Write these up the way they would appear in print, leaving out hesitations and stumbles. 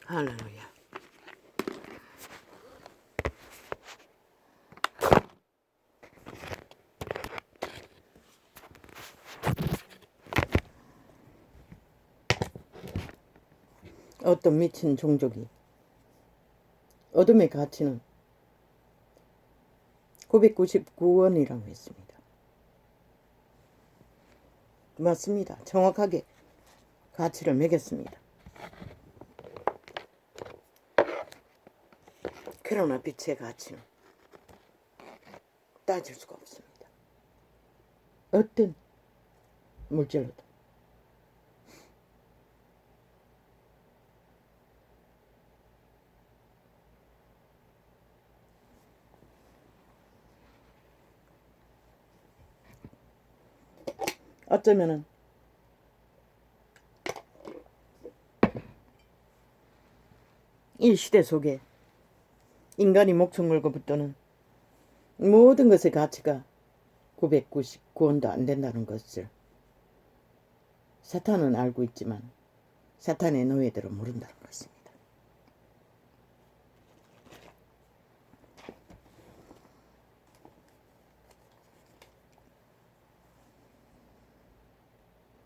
할렐루야. 어떤 미친 종족이 어둠의 가치는 999원이라고 했습니다. 맞습니다. 정확하게 가치를 매겼습니다. 그러나 빛의 가치는 따질 수가 없습니다. 어떤 물질로도. 어쩌면은 이 시대 속에 인간이 목숨 걸고 붙드는 모든 것의 가치가 999원도 안 된다는 것을 사탄은 알고 있지만 사탄의 노예들은 모른다는 것입니다.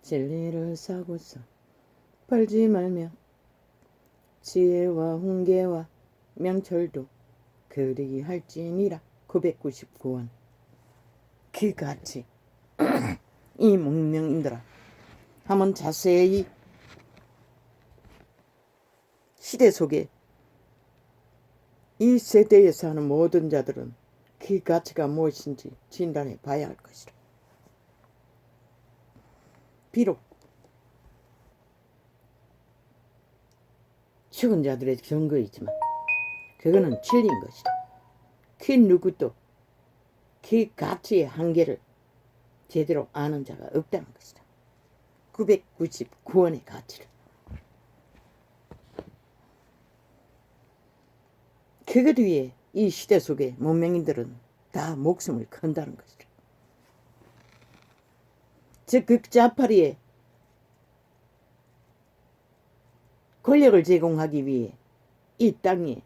진리를 사고서 팔지 말며 지혜와 훈계와 명철도 그리할지니라. 999원. 그 가치 이 문명인들아 한번 자세히 시대 속에 이 세대에 사는 모든 자들은 그 가치가 무엇인지 진단해 봐야 할 것이라. 비록 죽은 자들의 증거이지만 그거는 진리인 것이다. 그 누구도 그 가치의 한계를 제대로 아는 자가 없다는 것이다. 999원의 가치를. 그것 위에 이 시대 속에 문명인들은 다 목숨을 건다는 것이다. 즉 극자파리에 권력을 제공하기 위해 이 땅에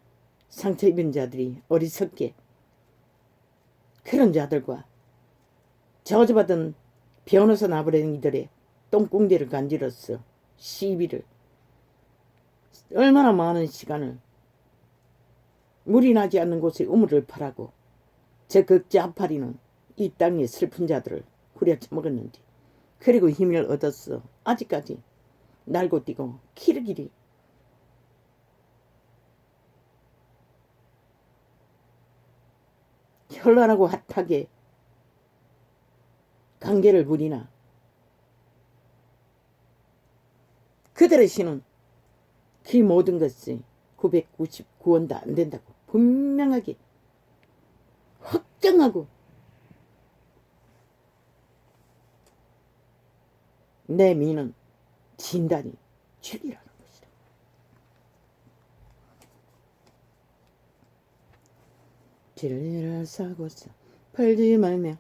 상처 입은 자들이 어리석게 그런 자들과 저주받은 변호사 나부랭이들의 똥궁대를 간지러서 시비를 얼마나 많은 시간을 물이 나지 않는 곳에 우물을 파라고 저 극자파리는 이 땅의 슬픈 자들을 후려쳐먹었는지 그리고 힘을 얻었어. 아직까지 날고 뛰고 키르기리 현란하고 핫하게 관계를 부리나 그들의 신은 그 모든 것이 999원도 안 된다고 분명하게 확정하고 내 미는 진단이 진리라는 것이다. 진리를 사고서 팔지 말며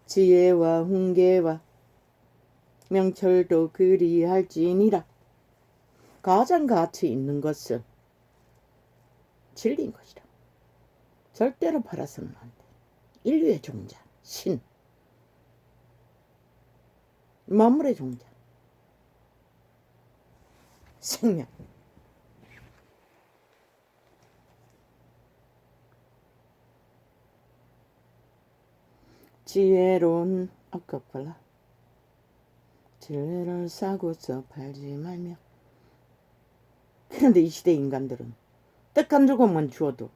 지혜와 훈계와 명철도 그리할지니라. 가장 가치 있는 것은 진리인 것이다. 절대로 팔아서는 안 돼. 인류의 종자, 신, 만물의 종자, 생명. 지혜로운 아깝발라 진리를 사고서 팔지 말며. 그런데 이 시대 인간들은 떡 한 조각만 주어도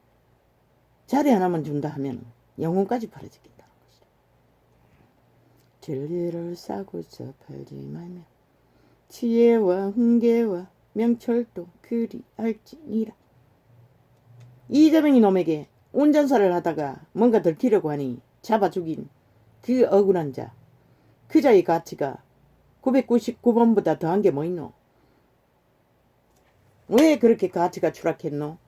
자리 하나만 준다 하면 영혼까지 팔아지겠다는 것이다. 진리를 사고서 팔지 말며 지혜와 훈계와 명철도 그리할지니라. 이재명이 놈에게 운전사를 하다가 뭔가 들키려고 하니 잡아 죽인 그 억울한 자, 그 자의 가치가 999번보다 더한 게 뭐 있노? 왜 그렇게 가치가 추락했노?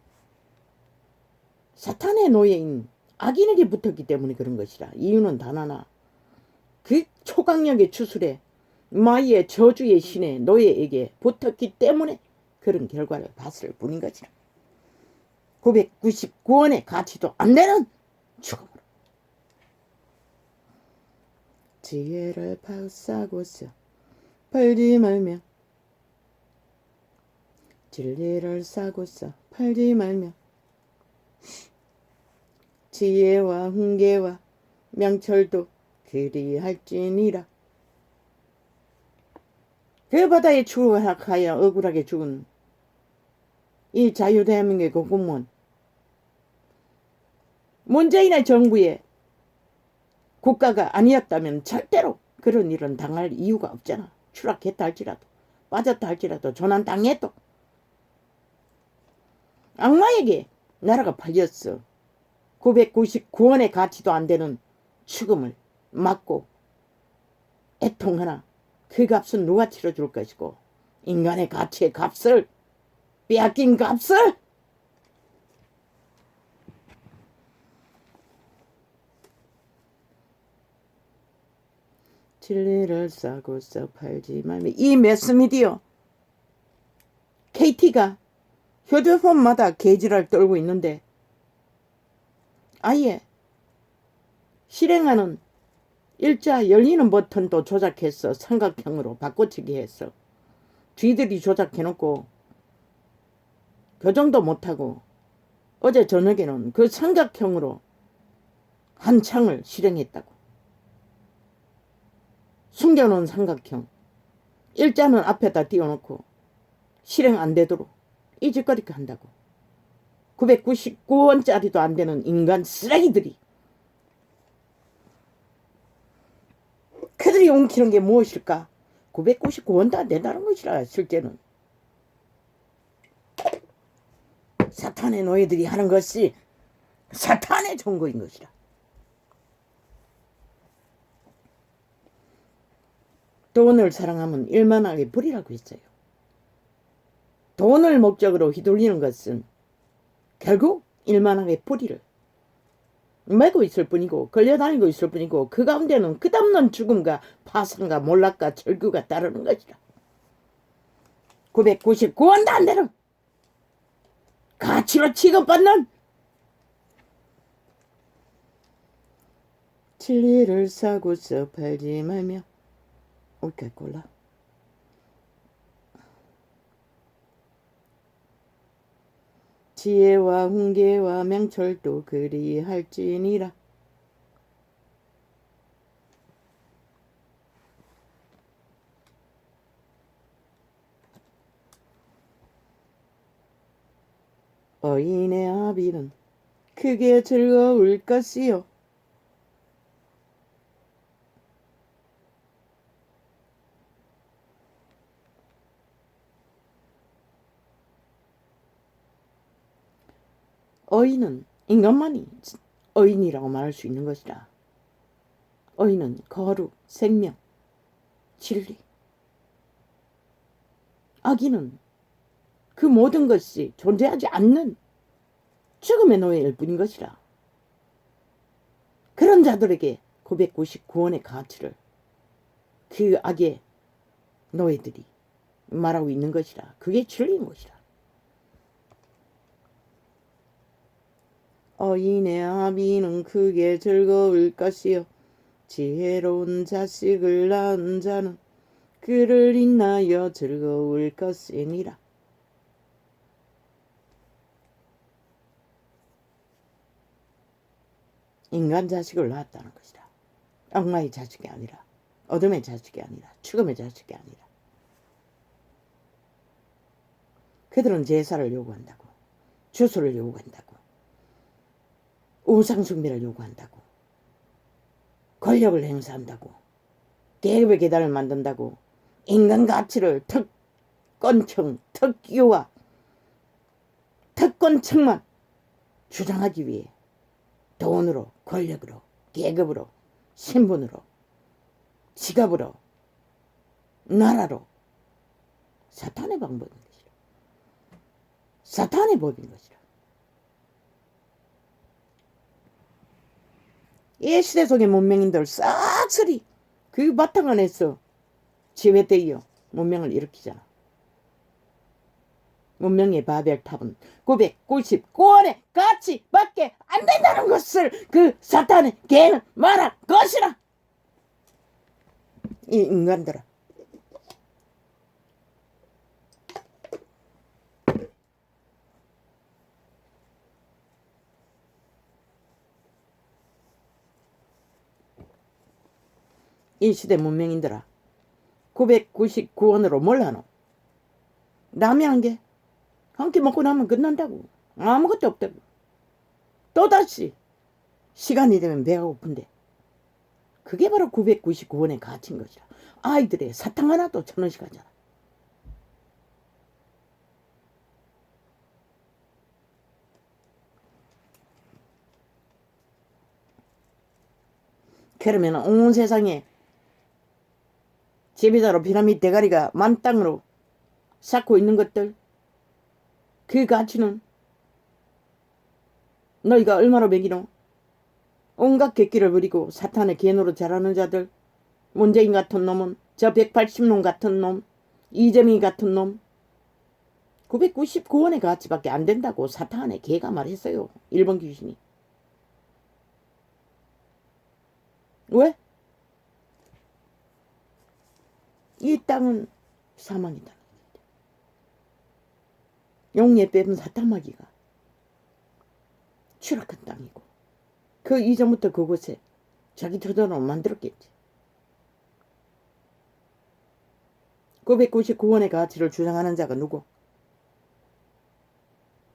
사탄의 노예인 악인에게 붙었기 때문에 그런 것이라. 이유는 단 하나. 그 초강력의 추술에 마이의 저주의 신의 노예에게 붙었기 때문에 그런 결과를 봤을 뿐인 것이라. 999원의 가치도 안 되는 죽음으로. 지혜를 파싸고서 팔지 말며, 진리를 싸고서 팔지 말며, 지혜와 훈계와 명철도 그리할지니라. 그 바다에 추락하여 억울하게 죽은 이 자유대한민국의 공무원, 문재인의 정부의 국가가 아니었다면 절대로 그런 일은 당할 이유가 없잖아. 추락했다 할지라도, 빠졌다 할지라도, 조난당해도. 악마에게 나라가 팔렸어. 999원의 가치도 안 되는 죽음을 맞고 애통하나 그 값은 누가 치러줄 것이고, 인간의 가치의 값을, 빼앗긴 값을. 진리를 싸고서 팔지 말며. 이 매스미디어 KT가 휴대폰마다 개지랄 떨고 있는데 아예 실행하는 일자 열리는 버튼도 조작해서 삼각형으로 바꿔치기 해서 쥐들이 조작해놓고 교정도 못하고 어제 저녁에는 그 삼각형으로 한 창을 실행했다고. 숨겨놓은 삼각형 일자는 앞에다 띄워놓고 실행 안 되도록 이 짓거리를 한다고. 999원짜리도 안 되는 인간 쓰레기들이. 그들이 옮기는 게 무엇일까? 999원도 안 된다는 것이라. 실제는 사탄의 노예들이 하는 것이 사탄의 정거인 것이라. 돈을 사랑하면 일만하게 버리라고 했어요. 돈을 목적으로 휘둘리는 것은 결국 일만하게 뿌리를 메고 있을 뿐이고 걸려다니고 있을 뿐이고 그 가운데는 끝없는 죽음과 파산과 몰락과 절규가 따르는 것이라. 999원도 안 되는 가치로 취급받는 진리를 사고서 팔지 말며. 올게 골라. 지혜와 훈계와 명철도 그리할지니라. 어인의 아비는 크게 즐거울 것이요. 어인은 인간만이 어인이라고 말할 수 있는 것이라. 어인은 거룩, 생명, 진리. 악인은 그 모든 것이 존재하지 않는 죽음의 노예일 뿐인 것이라. 그런 자들에게 999원의 가치를 그 악의 노예들이 말하고 있는 것이라. 그게 진리인 것이라. 어인의 아비는 크게 즐거울 것이요. 지혜로운 자식을 낳은 자는 그를 인하여 즐거울 것이니라. 인간 자식을 낳았다는 것이라. 악마의 자식이 아니라, 어둠의 자식이 아니라, 죽음의 자식이 아니라. 그들은 제사를 요구한다고, 주수를 요구한다고, 우상숭배를 요구한다고, 권력을 행사한다고, 계급의 계단을 만든다고, 인간 가치를 특권층, 특기와 특권층만 주장하기 위해 돈으로, 권력으로, 계급으로, 신분으로, 직업으로, 나라로 사탄의 방법인 것이라. 사탄의 법인 것이라. 이 시대 속의 문명인들 싹쓸이 그 바탕 안에서 지회대이어 문명을 일으키잖아. 문명의 바벨탑은 999원의 가치밖에 안 된다는 것을 그 사탄의 개는 말할 것이라. 이 인간들아. 이 시대 문명인들아. 999원으로 뭘 하노? 라면 한 끼 먹고 나면 끝난다고. 아무것도 없다고. 또다시 시간이 되면 배가 고픈데. 그게 바로 999원의 가치인 것이라. 아이들의 사탕 하나도 1,000원씩 하잖아. 그러면 온 세상에 제비다로 피라미드 대가리가 만땅으로 쌓고 있는 것들, 그 가치는 너희가 얼마로 매기노? 온갖 객기를 부리고 사탄의 개노로 자라는 자들, 문재인 같은 놈은, 저 180놈 같은 놈, 이재명이 같은 놈, 999원의 가치밖에 안 된다고 사탄의 개가 말했어요. 일본 귀신이. 왜? 이 땅은 사망이다. 용예 빼면 사탕마귀가 추락한 땅이고 그 이전부터 그곳에 자기 터전을 만들었겠지. 999원의 가치를 주장하는 자가 누구?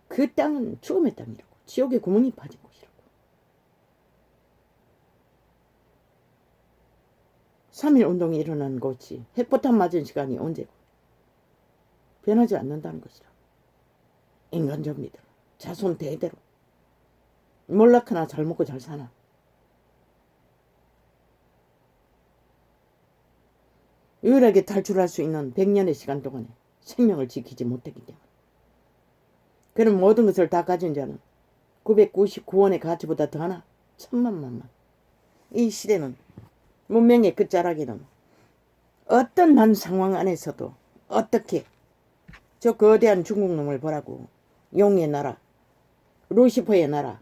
그 땅은 죽음의 땅이라고. 지옥의 구멍이 파진 곳이라고. 3.1 운동이 일어난 곳이 핵포탄 맞은 시간이 언제고 변하지 않는다는 것이라. 인간 정리들 자손 대대로 몰락하나 잘 먹고 잘 사나. 유일하게 탈출할 수 있는 100년의 시간 동안에 생명을 지키지 못했기 때문에. 그럼 모든 것을 다 가진 자는 999원의 가치보다 더 하나? 천만만만. 이 시대는 문명의 끝자락에는 어떤 한 상황 안에서도 어떻게 저 거대한 중국 놈을 보라고 용의 나라, 루시퍼의 나라,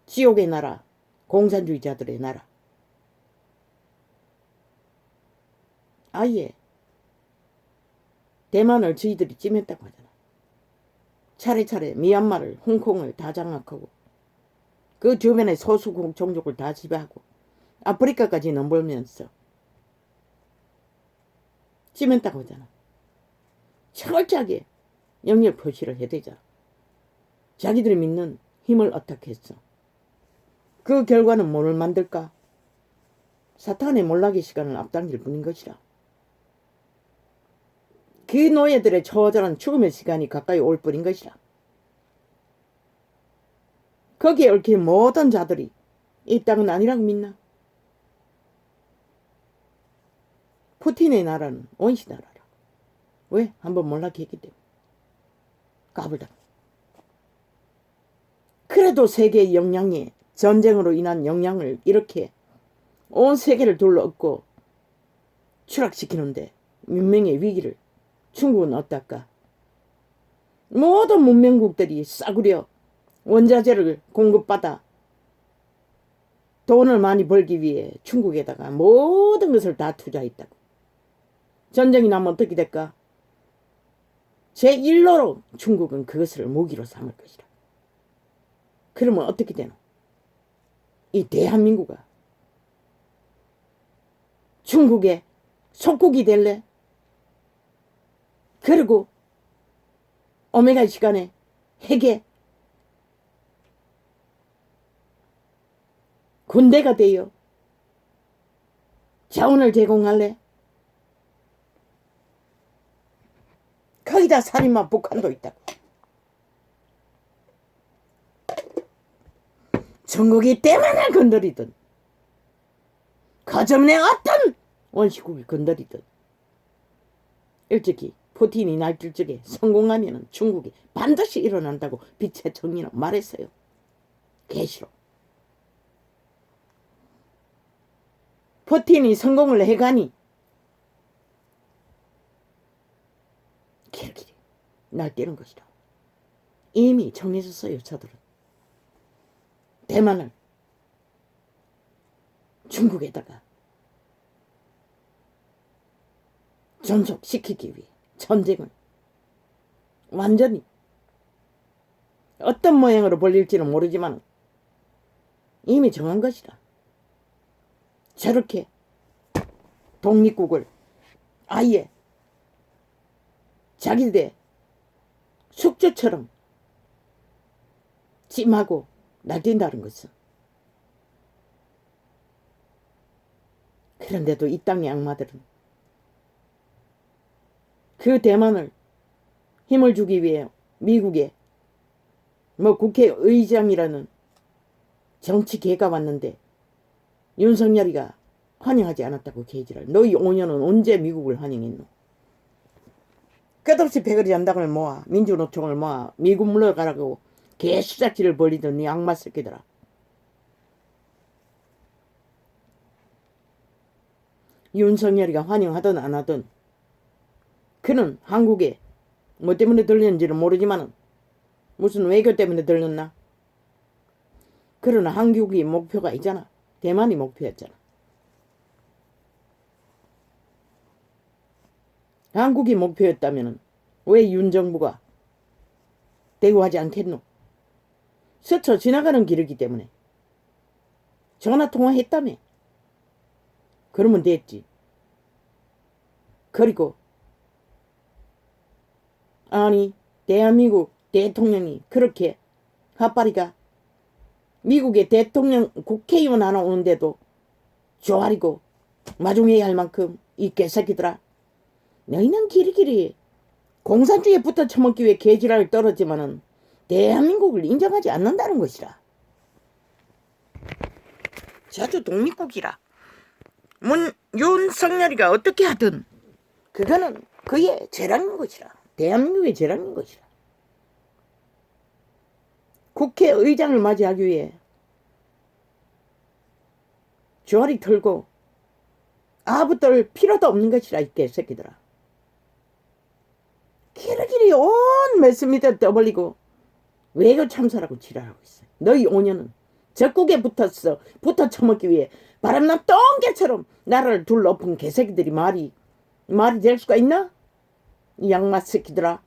지옥의 나라, 공산주의자들의 나라. 아예 대만을 저희들이 찜했다고 하잖아. 차례차례 미얀마를, 홍콩을 다 장악하고 그 주변의 소수 종족을 다 지배하고 아프리카까지 넘보면서 찜했다고 하잖아. 철저하게 영역 표시를 해야 되잖아. 자기들이 믿는 힘을 어떻게 했어. 그 결과는 뭐를 만들까? 사탄의 몰락의 시간을 앞당길 뿐인 것이라. 그 노예들의 처절한 죽음의 시간이 가까이 올 뿐인 것이라. 거기에 얽힌 모든 자들이 이 땅은 아니라고 믿나? 푸틴의 나라는 원시 나라라. 왜? 한번 몰락했기 때문에. 까불다. 그래도 세계의 영향이 전쟁으로 인한 영향을 이렇게 온 세계를 둘러엎고 추락시키는데 문명의 위기를 중국은 어떨까? 모든 문명국들이 싸구려 원자재를 공급받아 돈을 많이 벌기 위해 중국에다가 모든 것을 다 투자했다고. 전쟁이 나면 어떻게 될까? 제1로로 중국은 그것을 무기로 삼을 것이라. 그러면 어떻게 되노? 이 대한민국아 중국의 속국이 될래? 그리고 오메가 시간에 핵에 군대가 되어 자원을 제공할래? 거기다 살인마 북한도 있다고. 중국이 때만을 건드리든 거점내 어떤 원시국이 건드리든 일찍이 푸틴이 날뛸 적에 성공하면 중국이 반드시 일어난다고 빛의 정리는 말했어요. 계시로. 푸틴이 성공을 해가니 길길이 날뛰는 것이다. 이미 정해졌어요. 저들은. 대만을 중국에다가 존속시키기 위해 전쟁을 완전히 어떤 모양으로 벌릴지는 모르지만 이미 정한 것이다. 저렇게 독립국을 아예 자기들의 숙주처럼 찜하고 날뛴다는 것은. 그런데도 이 땅의 악마들은 그 대만을 힘을 주기 위해 미국에 국회의장이라는 정치개가 왔는데 윤석열이가 환영하지 않았다고 개지랄. 너희 5년은 언제 미국을 환영했노? 끝없이 배거리 잔당을 모아 민주노총을 모아 미국 물러가라고 개수작질을 벌이던 이 악마 새끼들아. 윤석열이가 환영하든 안 하든 그는 한국에 뭐 때문에 들렸는지는 모르지만 무슨 외교 때문에 들렸나? 그러나 한국이 목표가 있잖아. 대만이 목표였잖아. 한국이 목표였다면 왜 윤정부가 대우하지 않겠노? 스쳐 지나가는 길이기 때문에 전화통화했다며. 그러면 됐지. 그리고 아니 대한민국 대통령이 그렇게 핫바리가 미국의 대통령 국회의원 하나 오는데도 조아리고 마중해야 할 만큼 이 개새끼들아. 너희는 길이길이 공산주의에 붙어 처먹기 위해 개지랄을 떨었지만은 대한민국을 인정하지 않는다는 것이라. 자주 독립국이라. 윤석열이가 어떻게 하든 그거는 그의 재량인 것이라. 대한민국의 재량인 것이라. 국회의장을 맞이하기 위해 조아리 털고 아부 떨 필요도 없는 것이라. 이 개새끼들아. 길이길이 온 매스미터 떠벌리고 외교 참사라고 지랄하고 있어. 너희 5년은 적국에 붙어 처먹기 위해 바람난 똥개처럼 나라를 둘러엎은 개새끼들이 말이 될 수가 있나? 이 양마 새끼들아.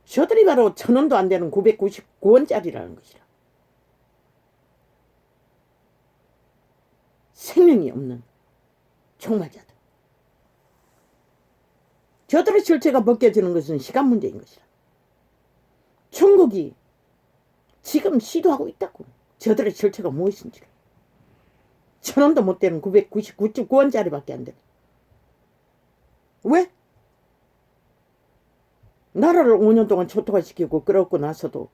저들이 바로 1,000원도 안 되는 999원짜리라는 것이라. 생명이 없는 총말자들. 저들의 실체가 벗겨지는 것은 시간 문제인 것이라. 중국이 지금 시도하고 있다고. 저들의 실체가 무엇인지를. 1,000원도 못 되는 999원짜리밖에 안 돼. 왜? 나라를 5년 동안 초토화시키고 끌어오고 나서도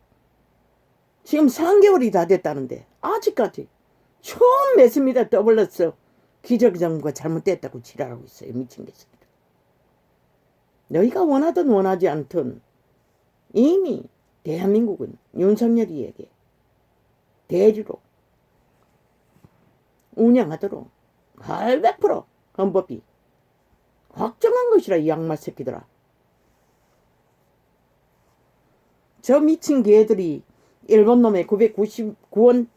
지금 3개월이 다 됐다는데 아직까지 처음 매스미다 떠벌렸어. 기저귀 정부가 잘못됐다고 지랄하고 있어요. 미친 개새끼들. 너희가 원하든 원하지 않든 이미 대한민국은 윤석열이에게 대리로 운영하도록 800% 헌법이 확정한 것이라. 이 양마 새끼들아. 저 미친 개들이 일본 놈의 999원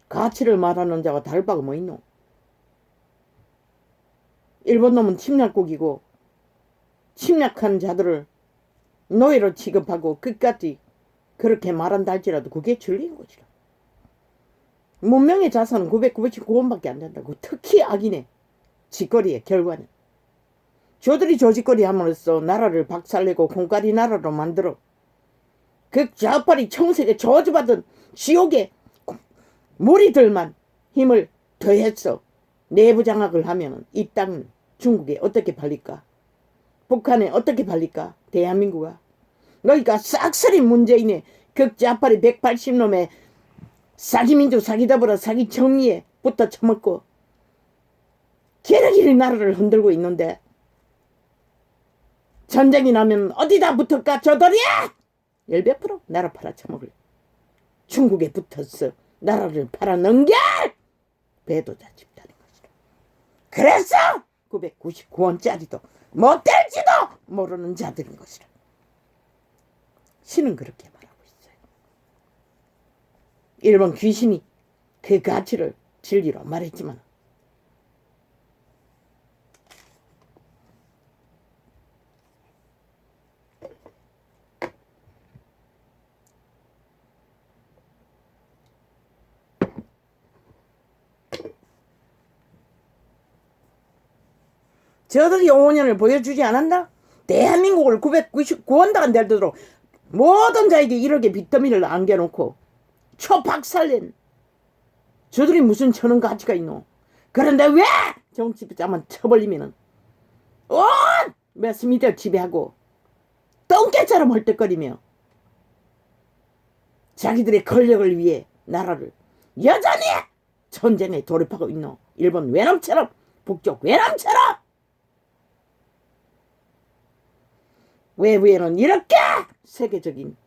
가치를 말하는 자가 다를 바가 뭐 있노? 일본 놈은 침략국이고 침략한 자들을 노예로 취급하고 끝까지 그렇게 말한다 할지라도 그게 진리인 것이라. 문명의 자산은 999원밖에 안 된다고. 특히 악인의 짓거리의 결과는. 저들이 저 짓거리 함으로써 나라를 박살내고 공갈이 나라로 만들어 그 좌빨이 청색에 저주받은 지옥의 무리들만 힘을 더해서 내부 장악을 하면 이 땅은 중국에 어떻게 팔릴까? 북한에 어떻게 팔릴까? 대한민국아. 너희가 싹쓸이 문재인의 극좌빨이 180놈의 사기민주 사기더불어 사기 정의에 붙어 처먹고 기러기리 나라를 흔들고 있는데 전쟁이 나면 어디다 붙을까? 저들이야! 100% 나라 팔아쳐먹을 중국에 붙었어. 나라를 팔아넘겨 배도자 집단인 것이라. 그래서 999원짜리도 못될지도 모르는 자들인 것이라. 신은 그렇게 말하고 있어요. 일본 귀신이 그 가치를 진리로 말했지만 저들이 5년을 보여주지 않았나? 대한민국을 999원당 될도록 모든 자에게 1억의 빚더미를 안겨놓고 초박살낸 저들이 무슨 천원 가치가 있노? 그런데 왜 정치자만 쳐벌리면은 온 매스미디어 지배하고 똥개처럼 헐떡거리며 자기들의 권력을 위해 나라를 여전히 전쟁에 돌입하고 있노? 일본 외남처럼, 북쪽 외남처럼. 외부에는 이렇게 세계적인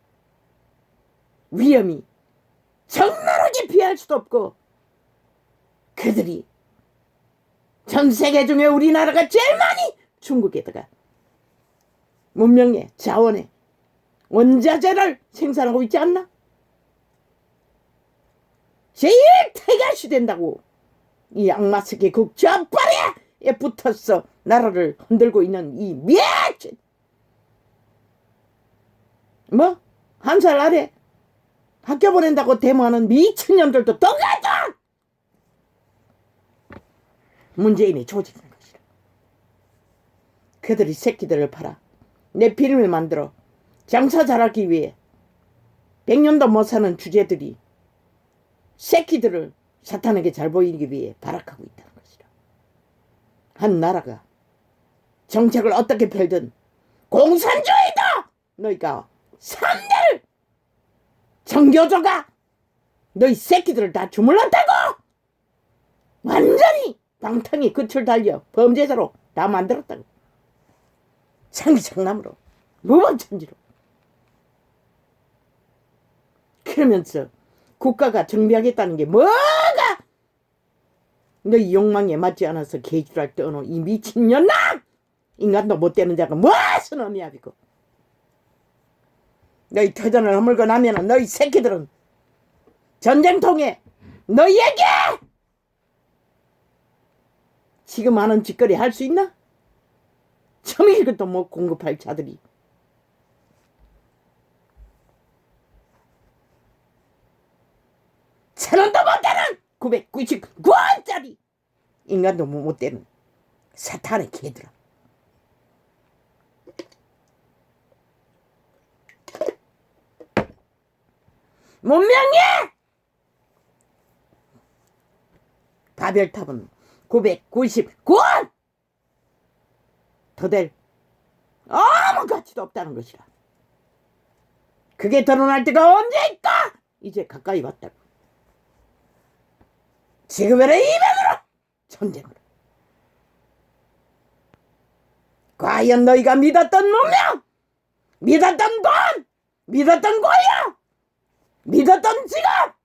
위험이 적나라하게 피할 수도 없고 그들이 전 세계 중에 우리나라가 제일 많이 중국에다가 문명의 자원의 원자재를 생산하고 있지 않나? 제일 태가시 된다고 이 악마스키 국좌빨에 붙어서 나라를 흔들고 있는 이 미친 뭐? 한 살 아래 학교 보낸다고 데모하는 미친년들도 똑같아! 문재인의 조직인 것이라. 그들이 새끼들을 팔아 내 필름을 만들어 장사 잘하기 위해 100년도 못 사는 주제들이 새끼들을 사탄에게 잘 보이기 위해 발악하고 있다는 것이라. 한 나라가 정책을 어떻게 펼든 공산주의다! 너희가 3대를 정교조가 너희 새끼들을 다 주물렀다고! 완전히 방탕히 끝을 달려 범죄자로 다 만들었다고. 상기장남으로 무방천지로. 그러면서 국가가 정비하겠다는 게 뭐가 너희 욕망에 맞지 않아서 개주랄 떠노 이 미친년아! 인간도 못 되는 자가 무슨 의미야 비고. 너희 터전을 허물고 나면은 너희 새끼들은 전쟁통에 너희에게 지금 하는 짓거리 할 수 있나? 처음에 이것도 못 공급할 자들이 천원도 못 되는 999원짜리 인간도 못 되는 사탄의 개들아. 문명의 바벨탑은 999원 더 될 아무 가치도 없다는 것이라. 그게 드러날 때가 언제일까? 이제 가까이 왔다고. 지금의 이변으로 전쟁으로. 과연 너희가 믿었던 문명, 믿었던 돈, 믿었던 고요, 믿었던 직업,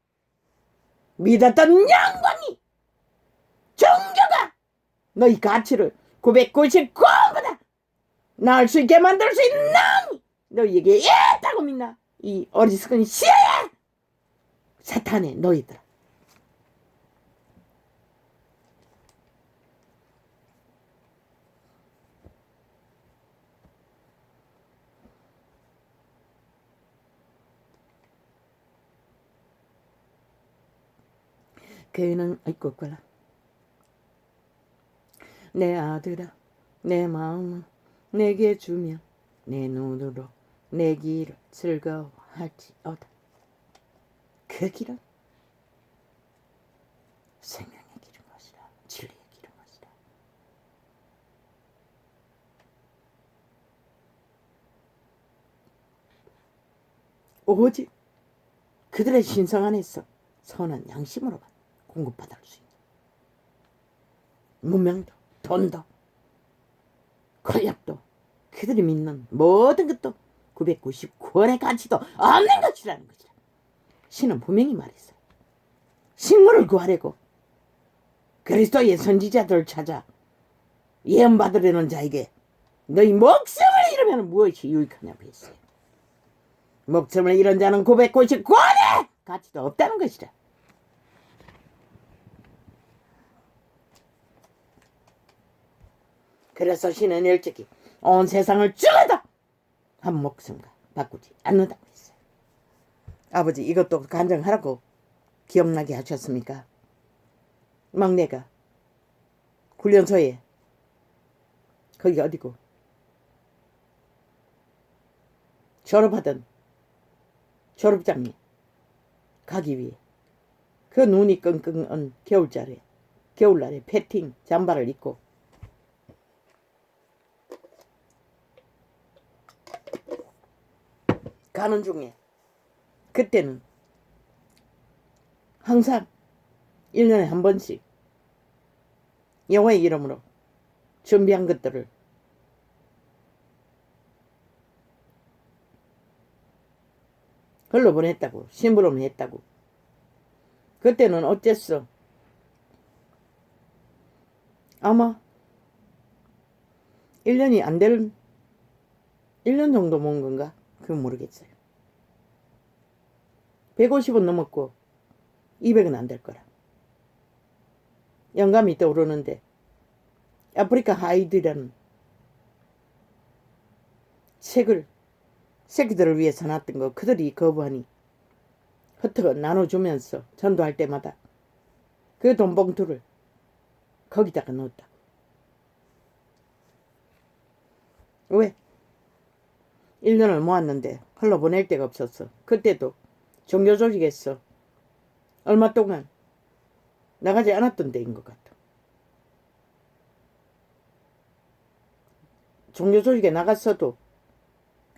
믿었던 영광이, 종교가 너희 가치를 999원보다 나을 수 있게 만들 수 있는 너희에게 있다고 믿나? 이 어리석은 시야야! 사탄의 너희들아. 그는 아이고 없구나. 내 아들아 내 마음을 내게 주면 내 눈으로 내 길을 즐거워할지어다. 그 길은 생명의 길인 것이라. 진리의 길인 것이라. 오직 그들의 신성 안에서 선한 양심으로만 공급받을 수 있는 문명도 돈도 권력도 그들이 믿는 모든 것도 999원의 가치도 없는 것이라는 것이라. 신은 분명히 말했어요. 식물을 구하려고 그리스도의 선지자들을 찾아 예언받으려는 자에게 너희 목숨을 잃으면 무엇이 유익하냐고 했어요. 목숨을 잃은 자는 999원의 가치도 없다는 것이라. 그래서 신은 일찍이 온 세상을 죽어도 한 목숨과 바꾸지 않는다고 했어요. 아버지, 이것도 간증하라고 기억나게 하셨습니까? 막내가 훈련소에, 거기 어디고, 졸업하던 졸업장에 가기 위해 그 눈이 끙끙한 겨울날에 패팅 잠바를 입고 가는 중에, 그때는 항상 1년에 한 번씩 여호와의 이름으로 준비한 것들을 흘러보냈다고, 심부름을 했다고. 그때는 어쨌어? 아마 1년이 안 될, 1년 정도 모은 건가? 그건 모르겠어요. 150은 넘었고 200은 안 될 거라. 영감이 떠오르는데, 아프리카 하이드라는 책을 새끼들을 위해서 놨던 거 그들이 거부하니 흩어가 나눠주면서 전도할 때마다 그 돈봉투를 거기다가 넣었다. 왜? 1년을 모았는데 흘러보낼 데가 없었어. 그때도 종교조직에서 얼마 동안 나가지 않았던 데인 것 같아. 종교조직에 나갔어도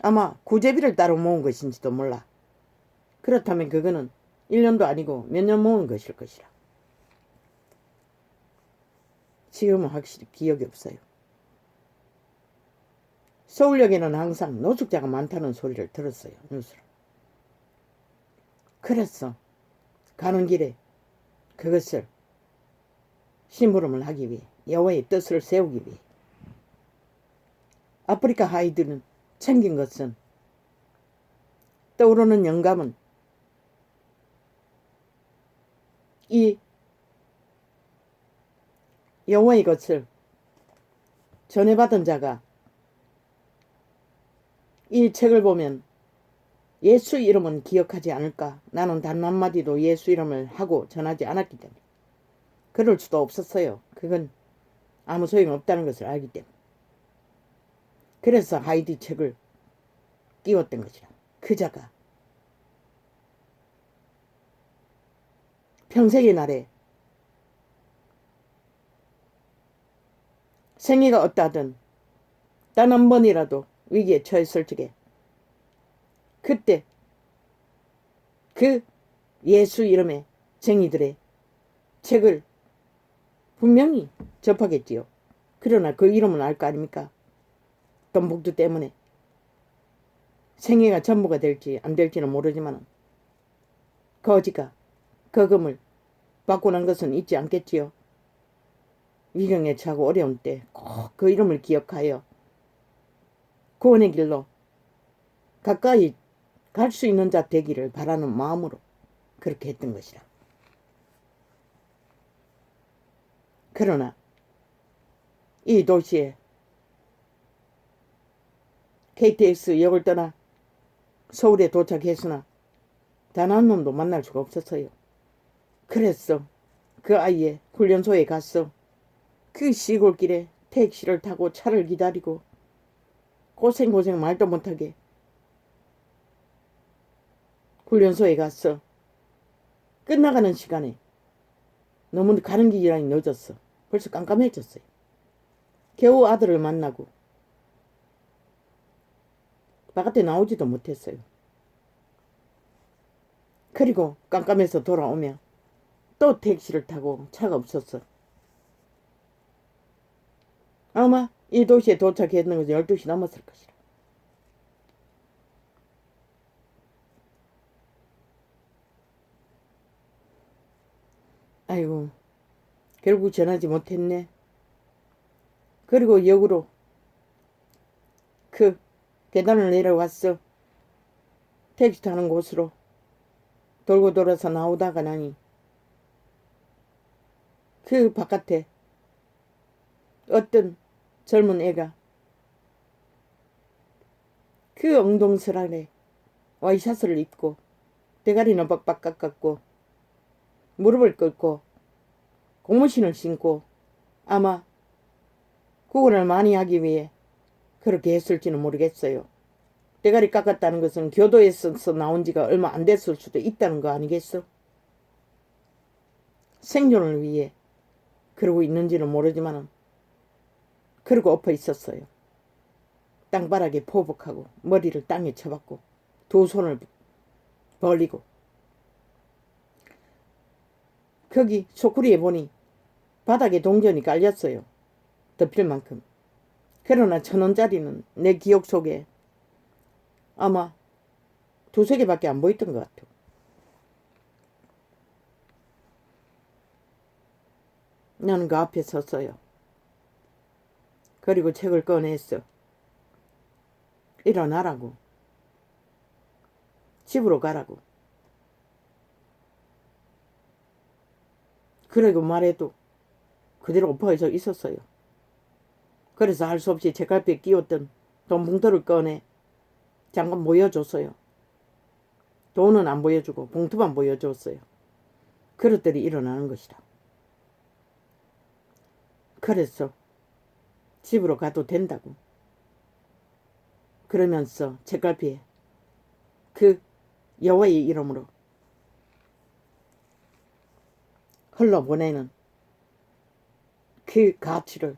아마 구제비를 따로 모은 것인지도 몰라. 그렇다면 그거는 1년도 아니고 몇 년 모은 것일 것이라. 지금은 확실히 기억이 없어요. 서울역에는 항상 노숙자가 많다는 소리를 들었어요. 뉴스로. 그래서 가는 길에 그것을 심부름을 하기 위해, 여호와의 뜻을 세우기 위해 아프리카 하이드는 챙긴 것은, 떠오르는 영감은 이 여호와의 것을 전해받은 자가 이 책을 보면 예수 이름은 기억하지 않을까? 나는 단 한마디도 예수 이름을 하고 전하지 않았기 때문에. 그럴 수도 없었어요. 그건 아무 소용없다는 것을 알기 때문에. 그래서 하이디 책을 띄웠던 것이라. 그자가 평생의 날에 생애가 어떠하든 단 한 번이라도 위기에 처했을 적에 그때 그 예수 이름의 쟁이들의 책을 분명히 접하겠지요. 그러나 그 이름은 알 거 아닙니까? 돈봉투 때문에 생애가 전부가 될지 안 될지는 모르지만 거지가 그 금을 받고 난 것은 잊지 않겠지요. 위경에 처하고 어려운 때 꼭 그 이름을 기억하여 구원의 길로 가까이 갈 수 있는 자 되기를 바라는 마음으로 그렇게 했던 것이라. 그러나 이 도시에 KTX역을 떠나 서울에 도착했으나 단 한 놈도 만날 수가 없었어요. 그래서 그 아이의 훈련소에 갔어. 그 시골길에 택시를 타고 차를 기다리고 고생 말도 못하게 훈련소에 갔어. 끝나가는 시간에 너무 가는 길이라니 늦었어. 벌써 깜깜해졌어요. 겨우 아들을 만나고 바깥에 나오지도 못했어요. 그리고 깜깜해서 돌아오면 또 택시를 타고 차가 없었어. 아마 이 도시에 도착했는 것은 12시 넘었을 것이라. 아이고, 결국 전하지 못했네. 그리고 역으로 그 계단을 내려왔어. 택시 타는 곳으로 돌고 돌아서 나오다가 나니 그 바깥에 어떤 젊은 애가 그 엉덩스란에 와이셔츠를 입고 대가리는 빡빡 깎았고 무릎을 꿇고 고무신을 신고 아마 구걸을 많이 하기 위해 그렇게 했을지는 모르겠어요. 대가리 깎았다는 것은 교도에서 나온 지가 얼마 안 됐을 수도 있다는 거 아니겠어? 생존을 위해 그러고 있는지는 모르지만 그러고 엎어 있었어요. 땅바닥에 포복하고 머리를 땅에 쳐박고 두 손을 벌리고 거기 소쿠리에 보니 바닥에 동전이 깔렸어요. 덮일 만큼. 그러나 1,000원짜리는 내 기억 속에 아마 2~3개밖에 안 보였던 것 같아. 나는 그 앞에 섰어요. 그리고 책을 꺼냈어. 일어나라고. 집으로 가라고. 그러고 말해도 그대로 엎어져 있었어요. 그래서 할 수 없이 책갈피에 끼웠던 돈 봉투를 꺼내 잠깐 보여줬어요. 돈은 안 보여주고 봉투만 보여줬어요. 그릇들이 일어나는 것이다. 그래서 집으로 가도 된다고. 그러면서 책갈피에 그 여호와의 이름으로 흘러보내는 그 가치를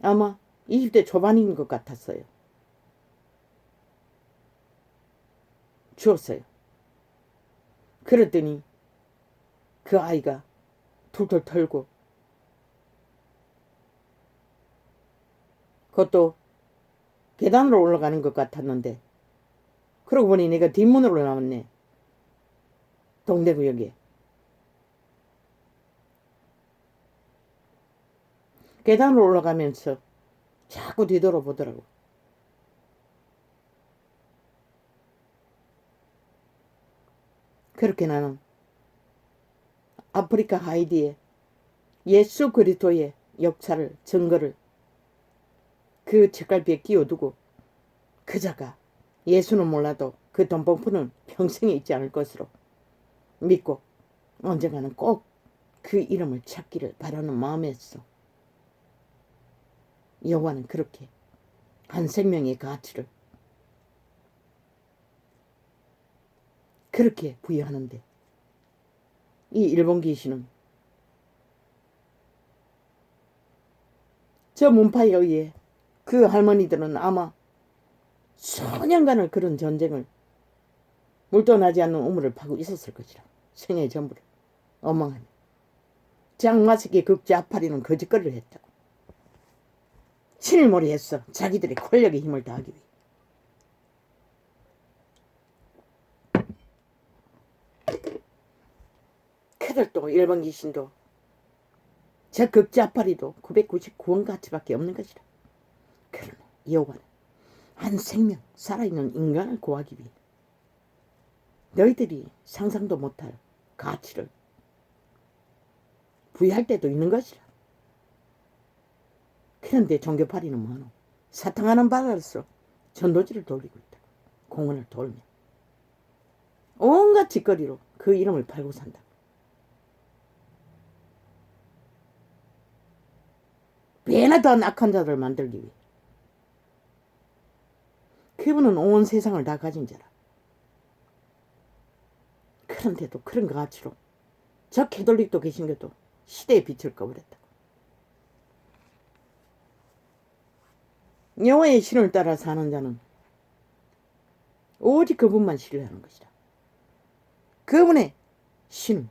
아마 20대 초반인 것 같았어요. 주었어요. 그랬더니 그 아이가 툴툴 털고 그것도 계단으로 올라가는 것 같았는데 그러고 보니 내가 뒷문으로 나왔네. 동대구역에. 계단으로 올라가면서 자꾸 뒤돌아보더라고. 그렇게 나는 아프리카 하이디의 예수 그리스도의 역사를 증거를 그 책갈피에 끼워두고 그자가 예수는 몰라도 그 돈봉투는 평생에 있지 않을 것으로 믿고 언젠가는 꼭 그 이름을 찾기를 바라는 마음에서 여호와는 그렇게 한 생명의 가치를 그렇게 부여하는데 이 일본 귀신은 저 문파에 의해 그 할머니들은 아마 수년간을 그런 전쟁을 물도 나지 않는 우물을 파고 있었을 것이라. 생애 전부를 엉망하니 장마석의 극좌파리는 거짓거리를 했다고. 신을 했어. 자기들의 권력의 힘을 다하기 위해. 그들도 일본 귀신도 저 극좌파리도 999원 가치밖에 없는 것이라. 그러나 여호와는 한 생명 살아있는 인간을 구하기 위해 너희들이 상상도 못할 가치를 부여할 때도 있는 것이라. 그런데 종교파리는 뭐하노? 사탕하는 바다로서 전도지를 돌리고 있다. 공원을 돌며 온갖 짓거리로 그 이름을 팔고 산다. 배나 더 악한 자들을 만들기 위해. 그분은 온 세상을 다 가진 자라. 그런데도 그런 가치로 저 캐톨릭도 개신교도 시대의 빛을 꺼버렸다. 여호와의 신을 따라 사는 자는 오직 그분만 신뢰하는 것이다. 그분의 신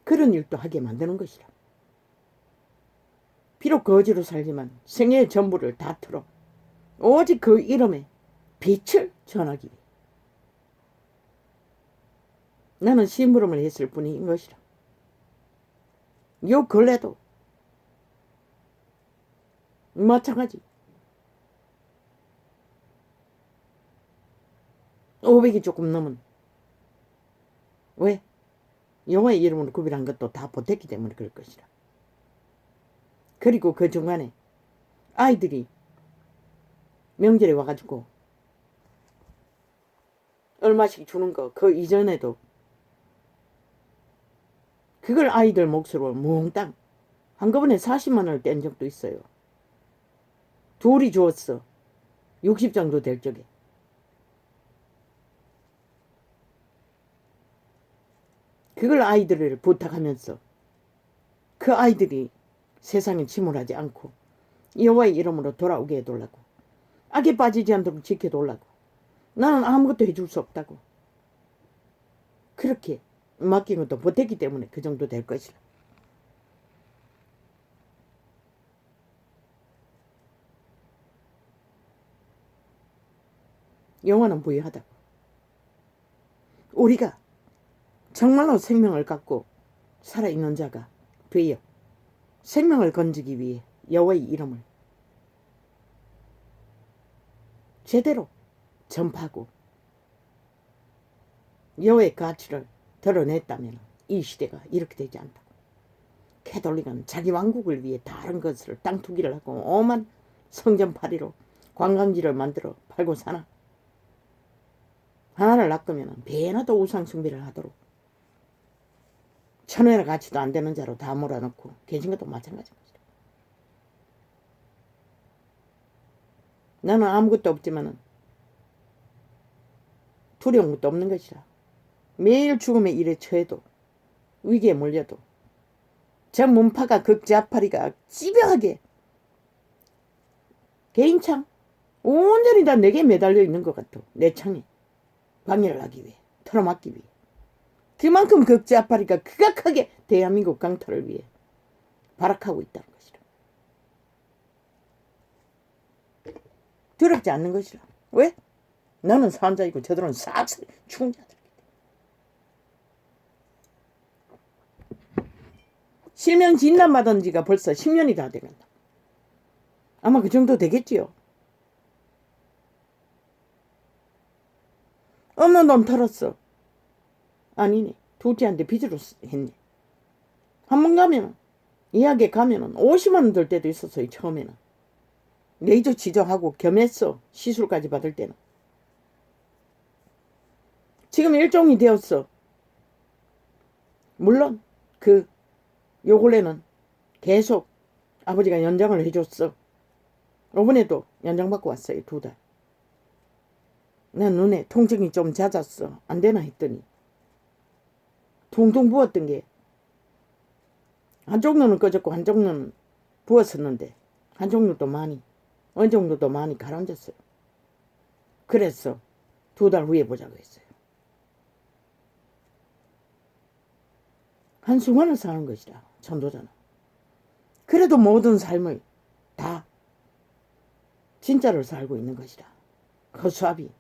그런 일도 하게 만드는 것이다. 비록 거지로 살지만 생애의 전부를 다 틀어 오직 그 이름에 빛을 전하기 위해. 나는 심부름을 했을 뿐인 것이라. 요 근래도 마찬가지. 500이 조금 넘은. 왜? 여호와의 이름으로 구별한 것도 다 보탰기 때문에 그럴 것이라. 그리고 그 중간에 아이들이 명절에 와가지고 얼마씩 주는 거 그 이전에도 그걸 아이들 몫으로 몽땅 한꺼번에 40만 원을 뗀 적도 있어요. 둘이 주었어. 60 정도 될 적에. 그걸 아이들을 부탁하면서 그 아이들이 세상에 침몰하지 않고 여호와의 이름으로 돌아오게 해달라고, 악에 빠지지 않도록 지켜달라고, 나는 아무것도 해줄 수 없다고 그렇게 맡긴 것도 보탰기 때문에 그 정도 될 것이라. 영원한 부유하다고. 우리가 정말로 생명을 갖고 살아있는 자가 되어 생명을 건지기 위해 여호와의 이름을 제대로 전파하고 여호와의 가치를 드러냈다면 이 시대가 이렇게 되지 않다고. 캐톨릭은 자기 왕국을 위해 다른 것을 땅 투기를 하고 오만 성전파리로 관광지를 만들어 팔고 사나. 하나를 낚으면 배나 더 우상 숭배를 하도록 천원의 가치도 안 되는 자로 다 몰아넣고 계신 것도 마찬가지입니다. 나는 아무것도 없지만은 두려운 것도 없는 것이라. 매일 죽음의 일에 처해도 위기에 몰려도 저 문파가 극좌파리가 집요하게 개인창 온전히 다 내게 매달려 있는 것 같아. 내 창에 방해를 하기 위해, 털어막기 위해. 그만큼 극좌파리가 극악하게 대한민국 강탈을 위해 발악하고 있다는 것이라. 두렵지 않는 것이라. 왜? 너는 산자이고 저들은 싹쓸이 죽은 자들이기 때문에. 실명 진단받은 지가 벌써 10년이 다 돼간다. 아마 그 정도 되겠지요. 없는 돈 털었어. 아니네. 둘째한테 빚으로 했네. 한 번 가면은, 이야기에 가면은 50만 원 들 때도 있었어요. 처음에는. 레이저 지정하고 겸했어. 시술까지 받을 때는. 지금 일종이 되었어. 물론 요 근래는 계속 아버지가 연장을 해줬어. 이번에도 연장받고 왔어요. 2달. 난 눈에 통증이 좀 잦았어. 안 되나 했더니 퉁퉁 부었던 게 한쪽 눈은 꺼졌고 한쪽 눈은 부었었는데 한쪽 눈도 많이, 어느 정도도 많이 가라앉았어요. 그래서 2달 후에 보자고 했어요. 한순간을 사는 것이라 전도자는. 그래도 모든 삶을 다 진짜를 살고 있는 것이라. 허수아비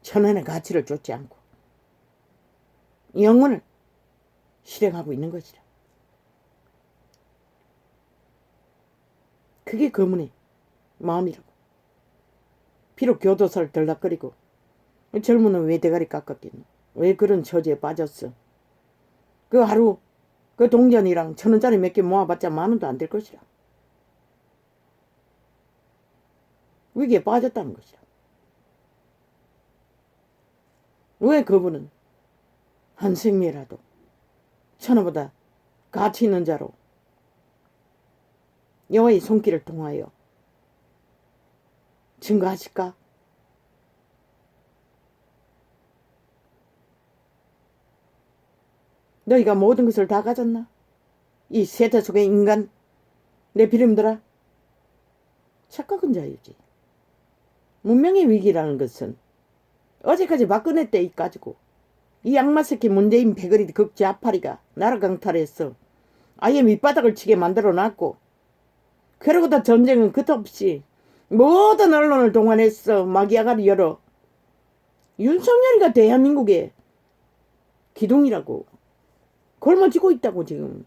천원의 가치를 쫓지 않고 영혼을 실행하고 있는 것이라. 그게 그분의 마음이라고. 비록 교도소를 들락거리고 젊은은 왜 대가리 깎았겠노. 왜 그런 처지에 빠졌어. 그 하루 그 동전이랑 1,000원짜리 몇 개 모아봤자 10,000원도 안 될 것이라. 위기에 빠졌다는 것이라. 왜 그분은 한 생명이라도 천하보다 가치 있는 자로 여호와의 손길을 통하여 증거하실까? 너희가 모든 것을 다 가졌나? 이 세대 속의 인간 내 비름들아. 착각은 자유지. 문명의 위기라는 것은 어제까지 박근혜 때 가지고 이 악마새끼 문재인 패거리 극좌파리가 나라 강탈해서 아예 밑바닥을 치게 만들어 놨고, 그러고 다 전쟁은 끝없이 모든 언론을 동원해서 마귀아가리 열어 윤석열이가 대한민국에 기둥이라고 굶어지고 있다고 지금.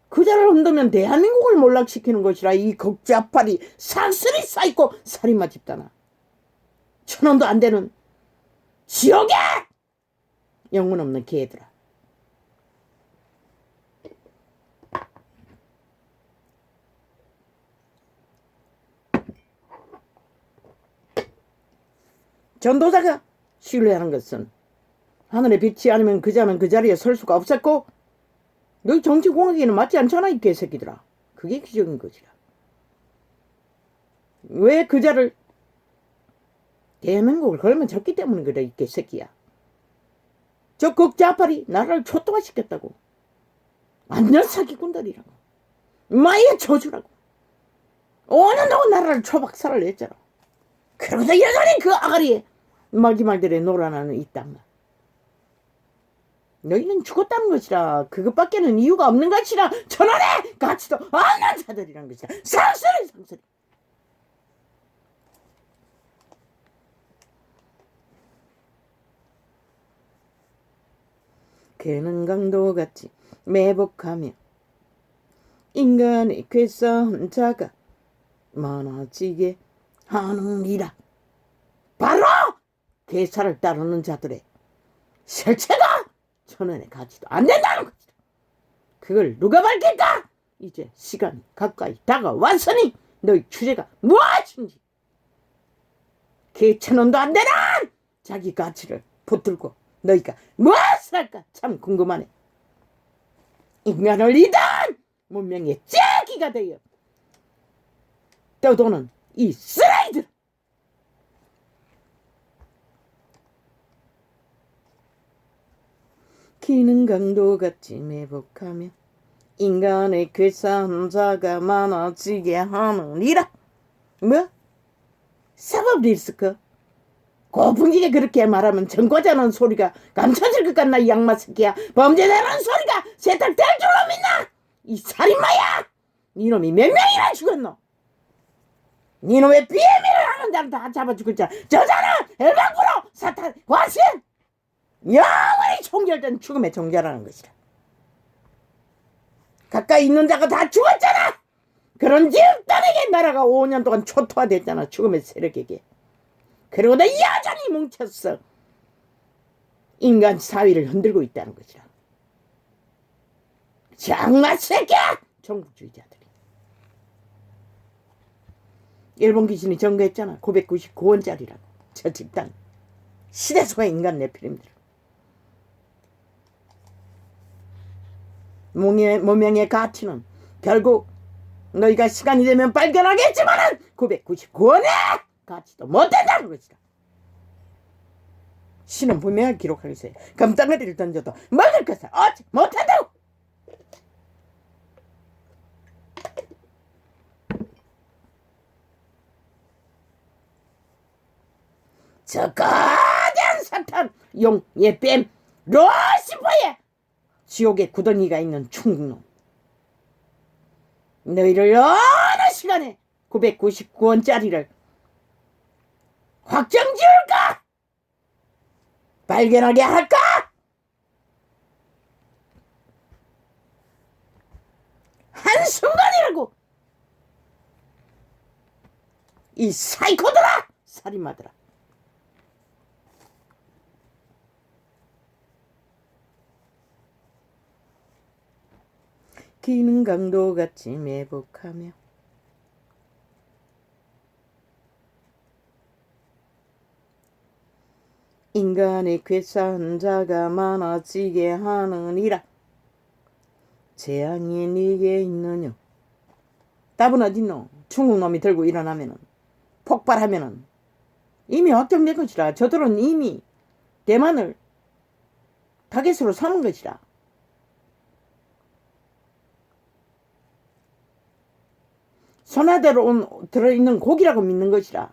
그자를 흔들면 대한민국을 몰락시키는 것이라. 이 극좌파리 상슬이 쌓이고 살인마 집단아. 1,000원도 안 되는 지옥에 영혼 없는 개들아. 전도자가 신뢰하는 것은 하늘의 빛이 아니면 그자는 그 자리에 설 수가 없었고, 너희 정치공학에는 맞지 않잖아 이 개새끼들아. 그게 기적인 것이라. 왜 그자를 대한민국을 걸면 졌기 때문에 그래 이 개새끼야. 저 극좌파리 나라를 초토화시켰다고. 완전 사기꾼들이라고. 마의 저주라고. 5년 동안 나라를 초박살을 냈잖아. 그러고서 여전히 그 아가리에 말기말들에 놀아나는 이 땅아. 너희는 죽었다는 것이라. 그것밖에는 이유가 없는 것이라. 천원의 가치도 없는 자들이란 것이라. 상스리 상스리. 그는 강도같이 매복하며 인간의 괴싸운 자가 많아지게 하느니라. 바로 괴사를 따르는 자들의 실체가 1,000원의 가치도 안 된다는 것이다. 그걸 누가 밝힐까? 이제 시간이 가까이 다가왔으니 너희 주제가 무엇인지. 개 1,000원도 안 되는 자기 가치를 붙들고 너희가 무엇을 할까 참 궁금하네. 인간을 이단 문명의 째기가 되어 떠도는 이 쓰레기들. 기는 강도같이 매복하며 인간의 괴싸운 자가 많아지게 하느니라. 뭐? 사법 리스크? 고풍지게 그렇게 말하면 전과자는 소리가 감춰질 것 같나 이 양마 새끼야. 범죄자라는 소리가 세탁될 줄로 믿나? 이 살인마야. 니놈이 몇 명이나 죽었노? 니놈의 비밀을 하는 자는 다 잡아 죽을 자. 저자는 엘방구로 사탄 과신 영원히 총결된 죽음의 종자라는 것이라. 가까이 있는 자가 다 죽었잖아. 그런 집단에게 나라가 5년 동안 초토화됐잖아. 죽음의 세력에게. 그리고 너 여전히 뭉쳤어. 인간 사회를 흔들고 있다는 것이라. 장마 새끼야. 정부주의자들이. 일본 귀신이 전거했잖아. 999원짜리라고. 저 집단. 시대속의 인간 네피림들. 문명의 가치는 결국 너희가 시간이 되면 발견하겠지만은 999원의 가치도 못된다는 것이다. 신은 분명하게 기록하고 있어요. 금덩어리를 던져도 먹을 것을 얻지 못한다고. 저 거대한 사탄 용의 뱀 루시퍼의 지옥의 구덩이가 있는 충놈. 너희를 어느 시간에 999원짜리를 확정 지을까? 발견하게 할까? 한순간이라고. 이 사이코들아. 살인마들아. 기는 강도같이 매복하며 인간의 괴싸운 자가 많아지게 하느니라. 재앙이 네게 있느냐? 답은 어딨노? 중국놈이 들고 일어나면은 폭발하면은 이미 확정된 것이라. 저들은 이미 대만을 타겟으로 삼은 것이라. 손아대로 들어있는 고기라고 믿는 것이라.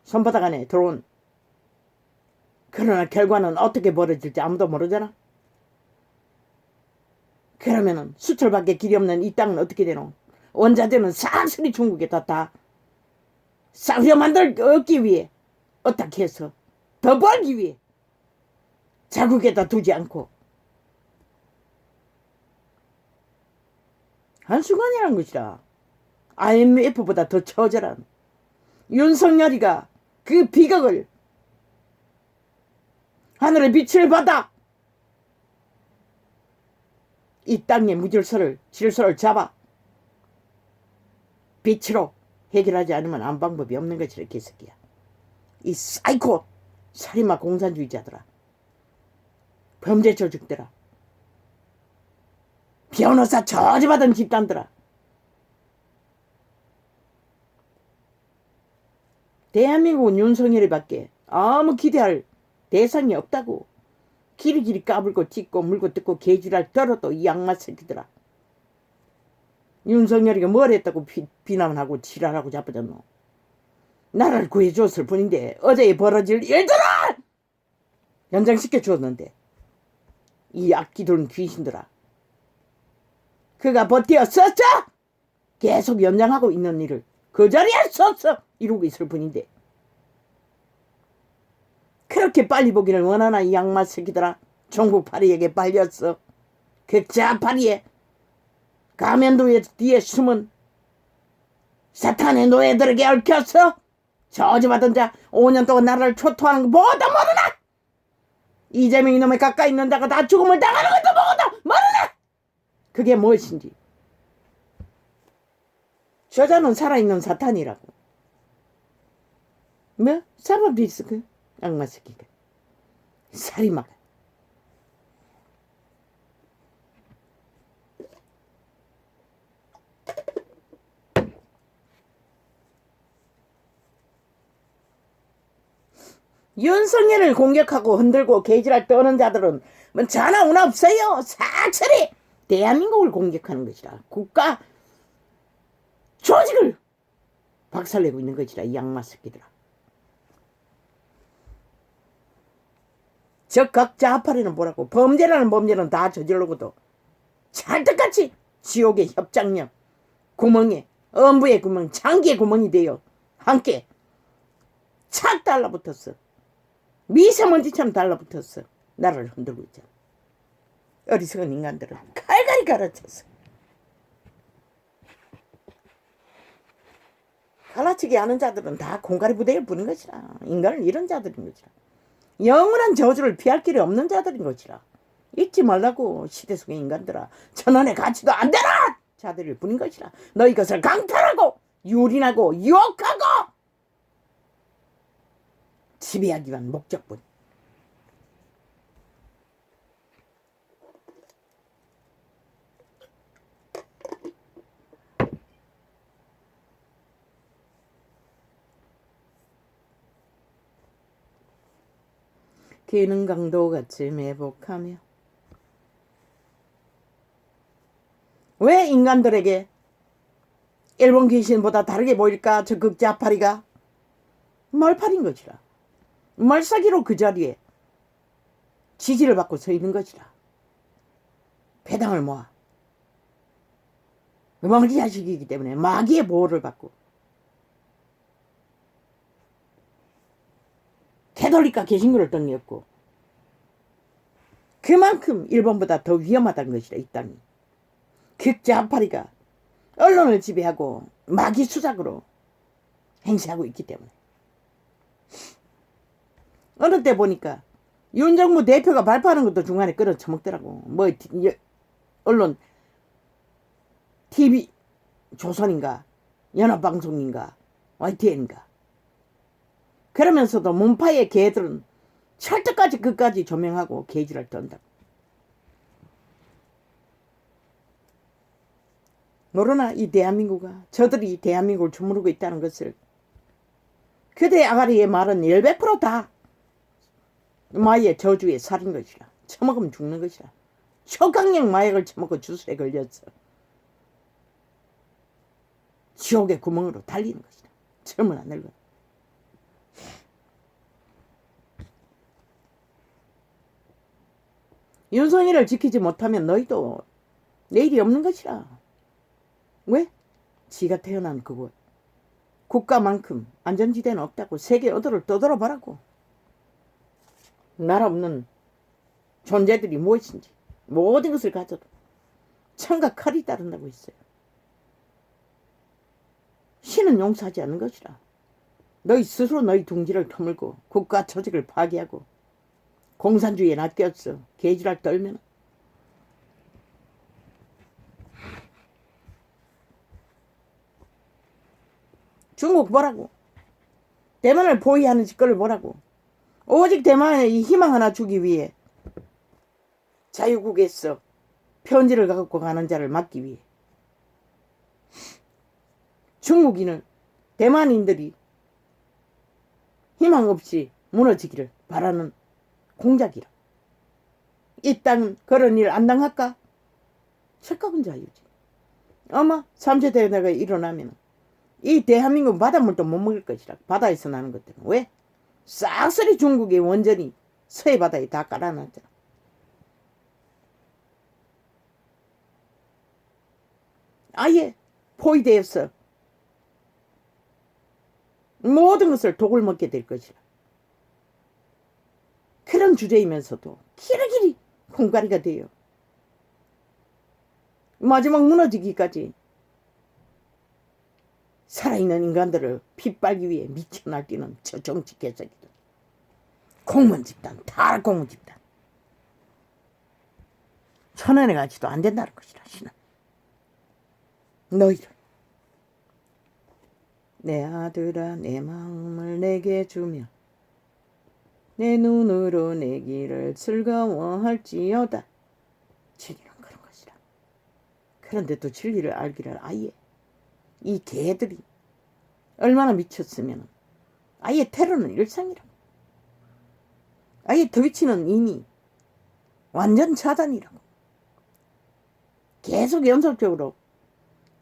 손바닥 안에 들어온. 그러나 결과는 어떻게 벌어질지 아무도 모르잖아. 그러면은 수출밖에 길이 없는 이 땅은 어떻게 되노? 원자재는 싹쓸이 중국에 다 싸우려 얻기 위해 어떻게 해서 더 벌기 위해 자국에다 두지 않고 한순간이라는 것이라. IMF보다 더 처절한 윤석열이가 그 비극을 하늘의 빛을 받아 이 땅의 질서를 잡아 빛으로 해결하지 않으면 아무 방법이 없는 것이라. 개새끼야. 이 사이코 살인마 공산주의자들아, 범죄 조직들아, 변호사 저주받은 집단들아, 대한민국은 윤석열이밖에 아무 기대할 대상이 없다고. 길이길이 까불고 찢고 물고 뜯고 개지랄 떨어도 이 양마 새끼들아. 윤석열이가 뭘 했다고 비난하고 지랄하고 자빠졌노. 나라를 구해줬을 뿐인데 어제에 벌어질 일들은 연장시켜 주었는데 이 악기들은 귀신들아. 그가 버티었었어. 계속 연장하고 있는 일을 그 자리에 서서 이루고 있을 뿐인데 그렇게 빨리 보기를 원하나 이 양마 새끼들아. 종북 파리에게 빨렸어. 그 자파리에 가면도 뒤에 숨은 사탄의 노예들에게 얽혔어. 저주받은 자 5년 동안 나라를 초토하는 거 뭐다 모르나. 이재명 이놈에 가까이 있는 자가 다 죽음을 당하는 것도 뭐다 모르나. 그게 무엇인지. 저자는 살아있는 사탄이라고. 뭐? 사법리스크? 악마 새끼가. 살인마가. 윤석열을 공격하고 흔들고 개지랄 떠는 자들은 뭐 전화 오나 없어요. 사철이 대한민국을 공격하는 것이라. 국가 조직을 박살내고 있는 것이라. 이 양마 새끼들아. 적각 좌파리는 뭐라고. 범죄라는 범죄는 다 저질러고도 찰떡같이 지옥의 협장력 구멍에 엄부의 구멍 장기의 구멍이 되어 함께 착 달라붙었어. 미세먼지처럼 달라붙었어. 나라를 흔들고 있잖아. 어리석은 인간들은 칼갈이 갈아쳤어. 갈라치기 하는 자들은 다 공갈이 부대에 부는 것이라. 인간은 이런 자들인 것이라. 영원한 저주를 피할 길이 없는 자들인 것이라. 잊지 말라고. 시대 속의 인간들아. 천원의 가치도 안 되나 자들을 부린 것이라. 너희 것을 강탈하고 유린하고 유혹하고 지배하기 위한 목적뿐. 기능 강도같이 매복하며. 왜 인간들에게 일본 귀신보다 다르게 보일까? 저 극자파리가 말팔인 것이라. 말싸기로 그 자리에 지지를 받고 서 있는 것이라. 배당을 모아. 마귀 자식이기 때문에 마귀의 보호를 받고 캐톨릭과 개신교를 등렸고 그만큼 일본보다 더 위험하다는 것이라. 이 땅이. 극자파리가 언론을 지배하고 마귀 수작으로 행세하고 있기 때문에. 어느 때 보니까 윤 정부 대표가 발표하는 것도 중간에 끌어 처먹더라고. 뭐 언론 TV 조선인가 연합방송인가 YTN인가. 그러면서도 문파의 개들은 철저까지 끝까지 조명하고 개지랄 떤다고. 모르나 이 대한민국아. 저들이 대한민국을 주무르고 있다는 것을. 그대 아가리의 말은 100%다 마의 저주의 살인 것이라. 처먹으면 죽는 것이라. 초강력 마약을 처먹고 주술에 걸렸어. 지옥의 구멍으로 달리는 것이라. 젊은 안 늙어. 윤석열을 지키지 못하면 너희도 내일이 없는 것이라. 왜? 지가 태어난 그곳 국가만큼 안전지대는 없다고. 세계 어디를 떠돌아보라고. 나라 없는 존재들이 무엇인지 모든 것을 가져도 천과 칼이 따른다고 했어요. 신은 용서하지 않는 것이라. 너희 스스로 너희 둥지를 터물고 국가 조직을 파괴하고 공산주의에 낚였어. 개지랄 떨면 중국 뭐라고? 대만을 보위하는 짓거리를 뭐라고? 오직 대만에 이 희망 하나 주기 위해 자유국에서 편지를 갖고 가는 자를 막기 위해 중국인을 대만인들이 희망 없이 무너지기를 바라는 공작이라. 이 땅은 그런 일 안 당할까? 착각은 자유지. 아마 3차 대대가 일어나면 이 대한민국 바닷물도 못 먹을 것이라. 바다에서 나는 것들은. 왜? 싹쓸이 중국의 원전이 서해 바다에 다 깔아놨잖아. 아예 포위되어서 모든 것을 독을 먹게 될 것이라. 그런 주제이면서도 길이길이 콩가리가 돼요. 마지막 무너지기까지 살아있는 인간들을 핏빨기 위해 미쳐 날뛰는 저 정치 개새끼들. 공무원 집단, 다 공무원 집단. 천원에 가지도 안 된다는 것이라. 신은 너희를 내 아들아 내 마음을 내게 주며 내 눈으로 내 길을 즐거워할지어다. 진리는 그런 것이라. 그런데 또 진리를 알기를 아예 이 개들이 얼마나 미쳤으면 아예 테러는 일상이라고. 아예 트위치는 이미 완전 차단이라고. 계속 연속적으로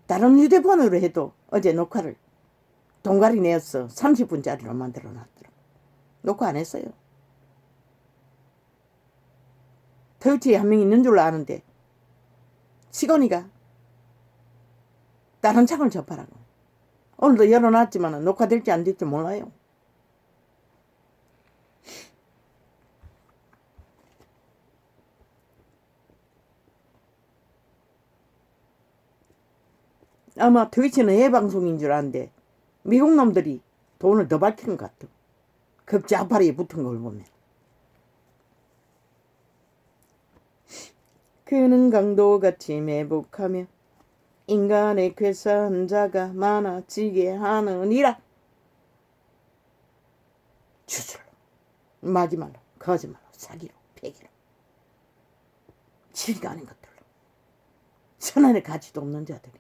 다른 휴대폰으로 해도 어제 녹화를 동가리 내었어. 30분짜리로 만들어 놨더라고. 녹화 안 했어요. 트위치에 한 명 있는 줄로 아는데 시건이가 다른 창을 접하라고. 오늘도 열어놨지만 녹화될지 안 될지 몰라요. 아마 트위치는 예방송인 줄 아는데 미국 놈들이 돈을 더 밝히는 것 같아. 급자파리에 붙은 걸 보면. 그는 강도같이 매복하며 인간의 괴사한 자가 많아지게 하느니라. 주술로, 마지막으로, 거짓말로, 사기로, 패기로, 진리가 아닌 것들로, 천안의 가치도 없는 자들이.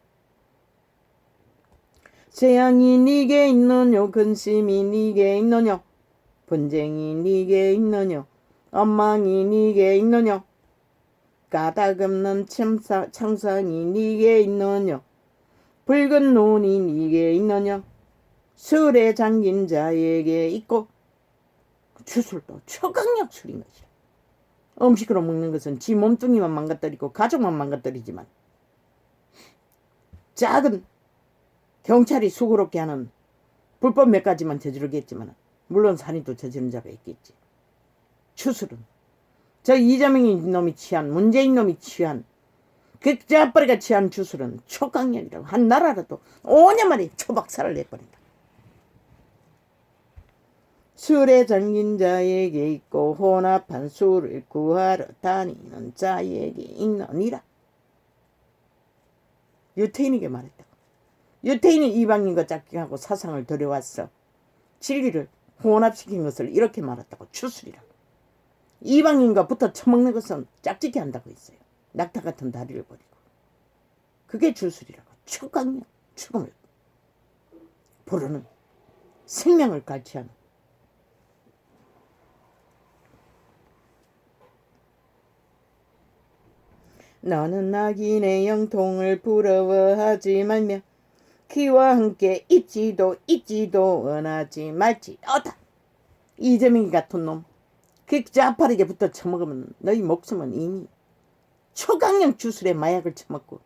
재앙이 니게 있느뇨, 근심이 니게 있느뇨, 분쟁이 니게 있느뇨, 엉망이 니게 있느뇨, 까닭없는 창상이 니게 있느뇨, 붉은 눈이 니게 있느뇨, 술에 잠긴 자에게 있고. 주술도 초강력 술인 것이라. 음식으로 먹는 것은 지 몸뚱이만 망가뜨리고 가족만 망가뜨리지만 작은 경찰이 수고롭게 하는 불법 몇 가지만 저지르겠지만 물론 살인도 저지른 자가 있겠지. 추술은 저 이재명이 놈이 취한, 문재인 놈이 취한, 그 짜파리가 취한 주술은 초강력이라고. 한 나라라도 5년 만에 초박살을 내버린다. 술에 잠긴 자에게 있고 혼합한 술을 구하러 다니는 자에게 있느니라. 유태인에게 말했다고. 유태인이 이방인과 짝꿍하고 사상을 들여왔어. 진리를 혼합시킨 것을 이렇게 말했다고. 추술이라고. 이방인과 붙어 처먹는 것은 짝짓기 한다고 했어요. 낙타 같은 다리를 버리고. 그게 주술이라고. 초강력, 죽음을 부르는, 생명을 갈취하는. 너는 낙인의 영통을 부러워하지 말며 그와 함께 있지도 원하지 말지어다. 이재명이 같은 놈, 그 자파리게 붙어 처먹으면 너희 목숨은 이미 초강력 주술의 마약을 처먹고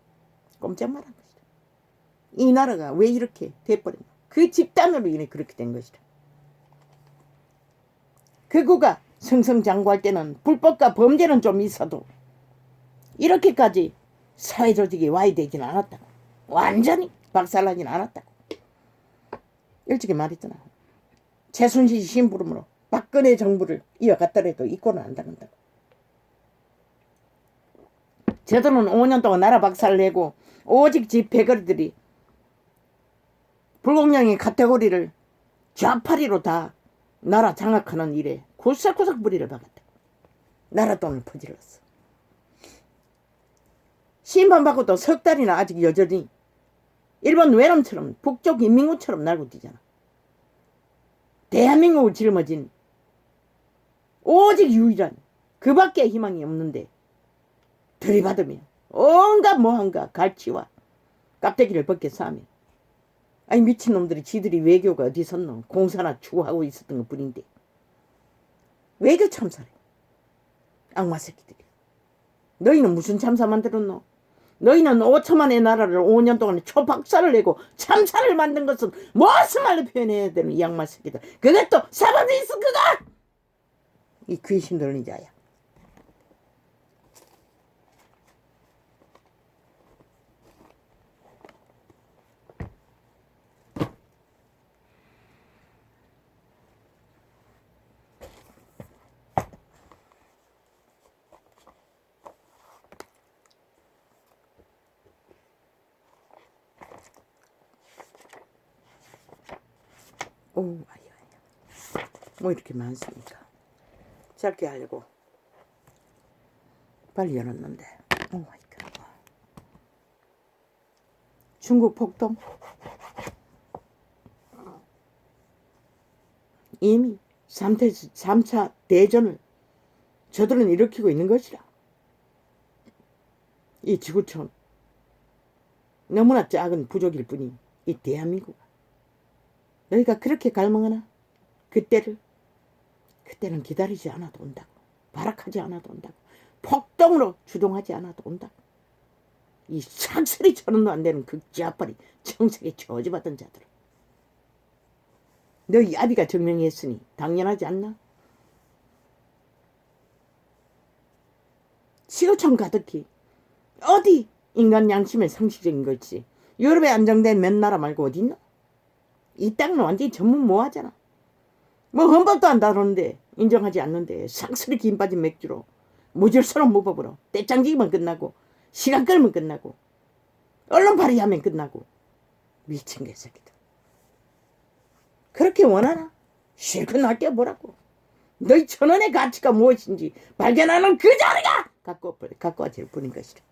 꼼짝 말한 것이다. 이 나라가 왜 이렇게 돼버렸나? 그 집단으로 인해 그렇게 된 것이다. 그거가 승승장구할 때는 불법과 범죄는 좀 있어도 이렇게까지 사회조직이 와해되진 않았다고. 완전히 박살나진 않았다고. 일찍이 말했잖아. 최순실 심부름으로 박근혜 정부를 이어갔더라도 이권은 안 당한다고. 저들은 5년 동안 나라 박살내고 오직 지 배거리들이 불공정의 카테고리를 좌파리로 다 나라 장악하는 일에 구석구석 무리를 박았다. 나라 돈을 퍼질렀어. 심판받고도 석 달이나 아직 여전히 일본 외람처럼 북쪽 인민군처럼 날고 뛰잖아. 대한민국을 짊어진 오직 유일한 그밖에 희망이 없는데 들이받으며 온갖 뭐한가 갈치와 깍대기를 벗겨 싸며 아니 미친놈들이 지들이 외교가 어디 섰노. 공사나 추구하고 있었던 것 뿐인데 외교 참사래. 악마 새끼들이. 너희는 무슨 참사 만들었노? 너희는 5천만의 나라를 5년 동안 초박살을 내고 참사를 만든 것은 무슨 말로 표현해야 되는 이 악마 새끼들. 그것도 사바디스크가 이 귀신 들린 자야. 오, 아야. 뭐 이렇게 많습니까? 짧게 하려고 빨리 열었는데. 오 마이 갓. 중국 폭동. 이미 3차 대전을 저들은 일으키고 있는 것이라. 이 지구촌 너무나 작은 부족일 뿐인 이 대한민국. 너희가 그렇게 갈망하나? 그때는 기다리지 않아도 온다고. 발악하지 않아도 온다고. 폭동으로 주동하지 않아도 온다고. 이 상설이 천원도 안 되는 극좌빨이 청색에 저주받은 자들. 너희 아비가 증명했으니 당연하지 않나? 지구촌 가득히 어디 인간 양심의 상식적인 것이 유럽에 안정된 몇 나라 말고 어디 있나? 이 땅은 완전히 전문모하잖아. 뭐 헌법도 안 다루는데 인정하지 않는데 상스리 김 빠진 맥주로 무질서런 무법으로 떼짱지기만 끝나고 시간 끌면 끝나고 언론 발의하면 끝나고 미친 개새끼들. 그렇게 원하나? 실컷 낚여보라고. 너희 천원의 가치가 무엇인지 발견하는 그 자리가 갖고 와질 뿐인 것이라.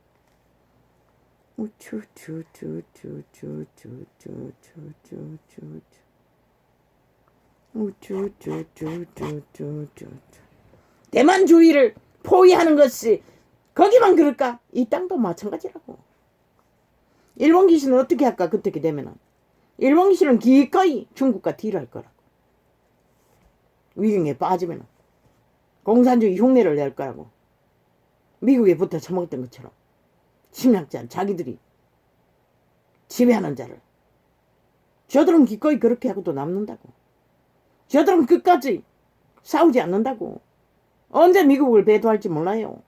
대만주의를 포위하는 것이 거기만 그럴까? 이 땅도 마찬가지라고. 일본 귀신은 어떻게 할까? 그렇게 되면은 일본 귀신은 기꺼이 중국과 딜할 거라고. 위경에 빠지면은 공산주의 흉내를 낼 거라고. 미국에 붙어 처먹던 것처럼 침략자 자기들이 지배하는 자를 저들은 기꺼이 그렇게 하고도 남는다고. 저들은 끝까지 싸우지 않는다고. 언제 미국을 배도할지 몰라요.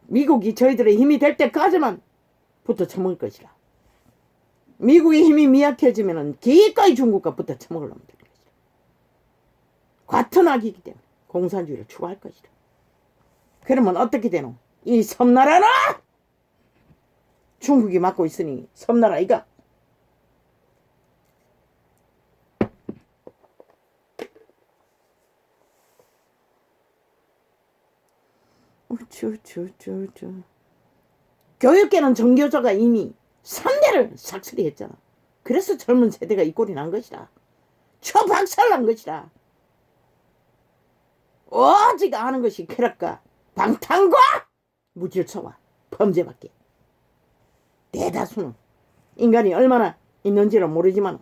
미국이 저희들의 힘이 될 때까지만 붙어 처먹을 것이라. 미국의 힘이 미약해지면 기꺼이 중국과 붙어 처먹으려면 될 것이라. 같은 악이기 때문에 공산주의를 추구할 것이라. 그러면 어떻게 되노? 이 섬나라는 중국이 맡고 있으니 섬나라 이가 교육계는 정교조가 이미 3대를 삭슬이했잖아. 그래서 젊은 세대가 이 꼴이 난 것이라. 초박살난 것이라. 오직 아는 것이 쾌락과 방탕과 무질서와 범죄밖에. 대다수는 인간이 얼마나 있는지를 모르지만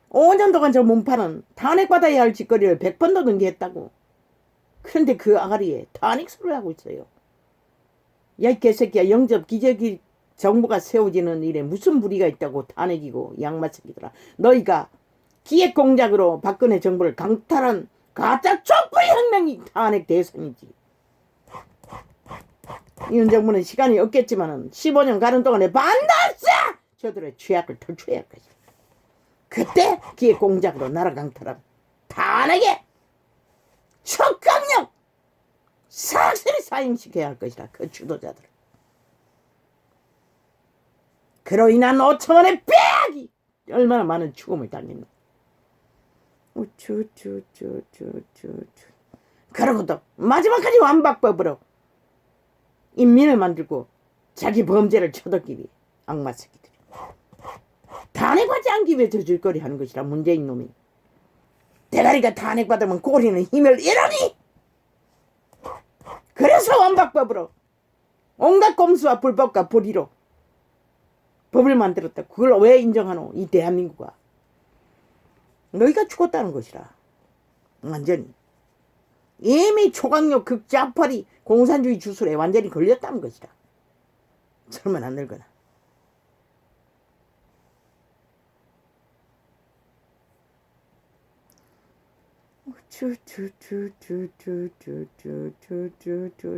(5년) 동안 저 문파는 탄핵받아야 할 짓거리를 100번도 넘게 했다고. 그 그런데 그 아가리에 탄핵소를 하고 있어요. 야, 이 개새끼야, 영접 기저귀 정부가 세워지는 일에 무슨 무리가 있다고 탄핵이고, 양마 새끼들아. 너희가 기획 공작으로 박근혜 정부를 강탈한 가짜 촛불 혁명이 탄핵 대상이지. 이런 정부는 시간이 없겠지만은 15년 가는 동안에 반드시 저들의 죄악을 털어야 할 것이다. 그때 기획 공작으로 나라 강탈한 탄핵에 척강력 삭실히 사형시켜야 할 것이다. 그 주도자들. 그로 인한 5천원의 빼앗기 얼마나 많은 죽음을 당했노. 그러고도 마지막까지 완박법으로 인민을 만들고 자기 범죄를 쳐덮기 위해 악마 새끼들이 탄핵받지 않기 위해 저질거리 하는 것이라. 문재인 놈이 대가리가 탄핵받으면 꼬리는 힘을 잃으니 그래서 완박법으로 온갖 꼼수와 불법과 불의로 법을 만들었다. 그걸 왜 인정하노? 이 대한민국아. 너희가 죽었다는 것이라. 완전히 이미 초강력 극좌파리 공산주의 주술에 완전히 걸렸다는 것이다. 젊은 안 늙거나.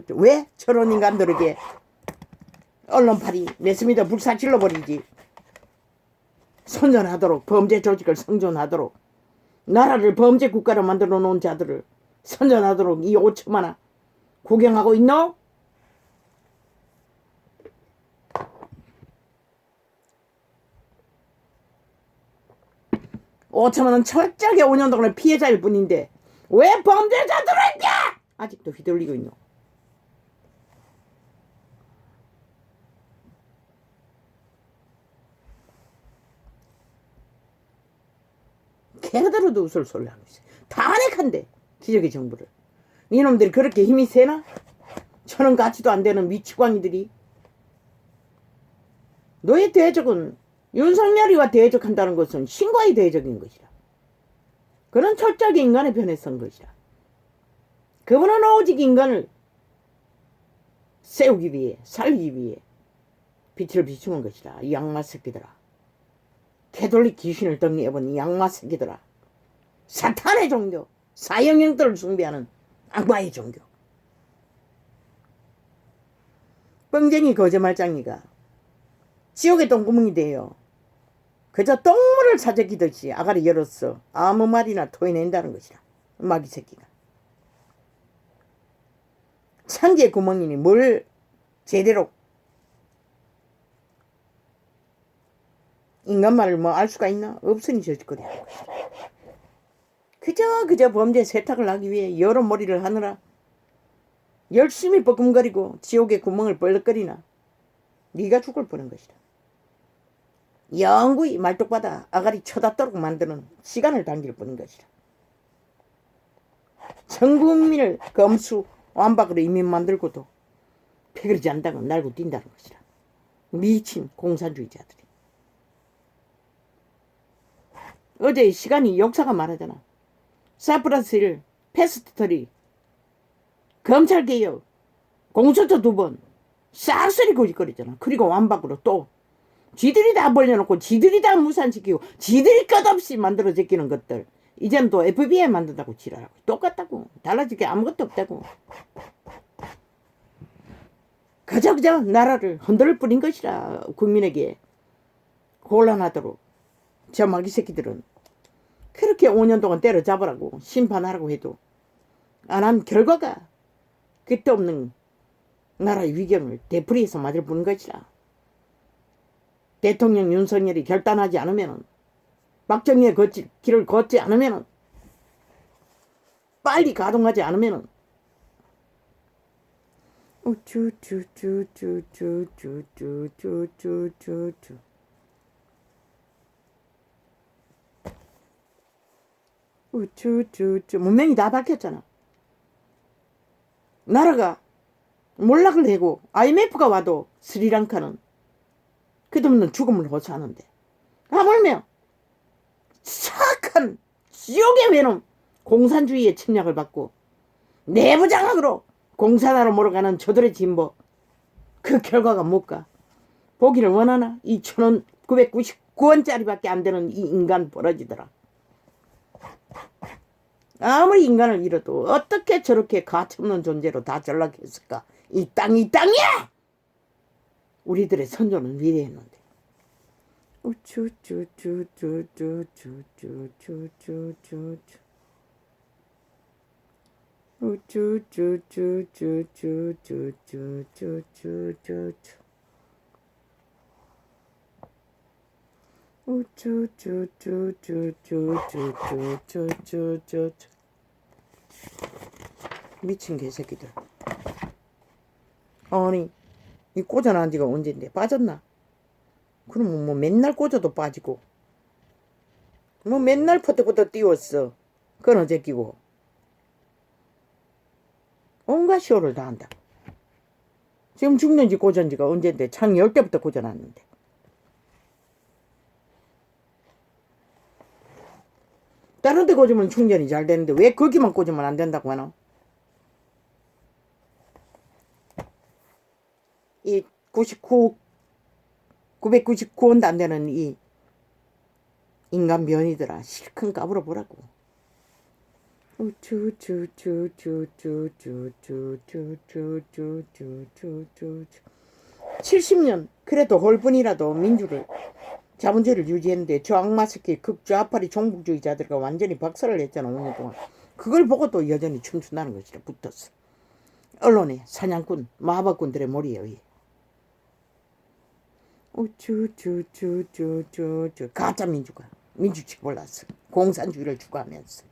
왜 저런 인간들에게 언론팔이 내스미더 불사질러 버리지. 선전하도록 범죄 조직을 성존하도록 나라를 범죄 국가로 만들어 놓은 자들을 선전하도록 이 5천만원 구경하고 있노? 오천만원 철저하게 5년 동안 피해자일 뿐인데 왜 범죄자들에게 아직도 휘둘리고 있노? 걔들도 웃을 소리를 하고 있어요. 탄핵한대 기적의 정부를. 이놈들이 그렇게 힘이 세나? 천원 가치도 안 되는 미치광이들이. 너의 대적은 윤석열이와 대적한다는 것은 신과의 대적인 것이라. 그는 철저하게 인간의 편에 선 것이라. 그분은 오직 인간을 세우기 위해 살기 위해 빛을 비추는 것이라. 이 악마 새끼들아. 캐톨릭 귀신을 덩이해본 이 악마 새끼들아. 사탄의 종교, 사형형들을 숭배하는 악마의 종교. 뻥쟁이 거짓말장이가 지옥의 똥구멍이 돼요. 그저 똥물을 사재기듯이 아가리 열었어 아무 말이나 토해낸다는 것이라. 마귀 새끼가. 창기의 구멍이니 뭘 제대로 인간 말을 뭐 알 수가 있나? 없으니 저짓거리 하는 것이다. 그저 범죄 세탁을 하기 위해 여러 머리를 하느라 열심히 버금거리고 지옥의 구멍을 벌럭거리나 네가 죽을 뻔한 것이다. 영구히 말뚝받아 아가리 쳐닫도록 만드는 시간을 당길 뿐인 것이다. 전 국민을 검수 완박으로 이민 만들고도 패거리지 않다고 날고 뛴다는 것이다. 미친 공산주의자들이. 어제 시간이 역사가 말하잖아. 사프라스 힐, 패스트트리, 검찰개혁, 공수처 2번 싹쓸이 고집거리잖아. 그리고 완박으로 또 지들이 다 벌려놓고 지들이 다 무산시키고 지들이 끝없이 만들어 제끼는 것들. 이제는 또 FBI 만든다고 지랄하고 똑같다고. 달라질 게 아무것도 없다고. 그저 나라를 흔들 뿐인 것이라. 국민에게 곤란하도록 저 마귀 새끼들은 그렇게 5년 동안 때려잡으라고 심판하라고 해도 안 한 결과가 끝없는 나라의 위경을 되풀이해서 맞을 뿐인 것이라. 대통령 윤석열이 결단하지 않으면, 박정희의 길을 걷지 않으면, 빨리 가동하지 않으면 문명이 다 밝혔잖아. 나라가 몰락을 해고 IMF가 와도 스리랑카는 끝없는 죽음을 호소하는데 하물며 착한 지옥의 외놈 공산주의의 침략을 받고 내부 장악으로 공산화로 몰아가는 저들의 진보. 그 결과가 뭘까? 보기를 원하나? 2,999원짜리밖에 안 되는 이 인간 벌어지더라. 아무리 인간을 잃어도 어떻게 저렇게 가차없는 존재로 다 전락했을까? 이 땅이야! 우리들의 선조는 위대했는데. 미친 개새끼들. 아니, 이 꽂아놓은 지가 언젠데 빠졌나? 그럼 뭐 맨날 꽂아도 빠지고 뭐 맨날 퍼뜩퍼뜩 띄웠어. 끊어 제끼고 온갖 쇼를 다 한다. 지금 죽는지 꽂은지가 언젠데 창 10개부터 꽂아놨는데. 다른 데 꽂으면 충전이 잘 되는데 왜 거기만 꽂으면 안 된다고 하나? 이 999원도 안 되는 이 인간 변이들아, 실컷 까불어 보라고. 70년 그래도 홀뿐이라도 민주를 자본주의를 유지했는데 저 악마 새끼 극좌파리 종북주의자들과 완전히 박살을 냈잖아 5년 동안. 그걸 보고 또 여전히 춤춘다는 것이라 붙었어. 언론의 사냥꾼 마법꾼들의 머리에 의해. 가짜 민주가 민주치 몰랐어. 공산주의를 추구하면서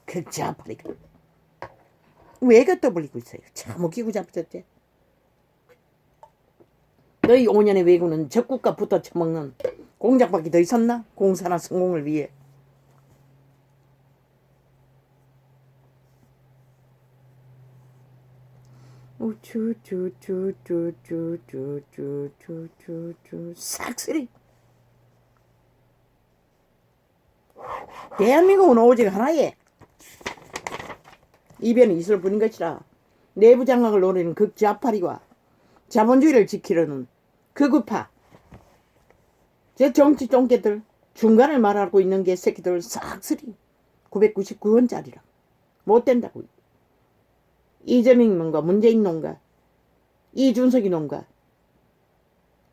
극좌파리가 왜 떠벌리고 있어요. 참 웃기고 잡혔지. 너희 5년의 외구는 적국과 붙어 처먹는 공작밖에 더 있었나? 공산화 성공을 위해. 싹쓸이. 대한민국은 오직 하나의 이변이 있을 뿐인 것이라. 내부 장악을 노리는 극좌파리와 자본주의를 지키려는 극우파 저 정치 쫑개들 중간을 말하고 있는 게 새끼들 싹쓸이 999원짜리라 못 된다고. 이재명 놈과 문재인 놈과 이준석이 놈과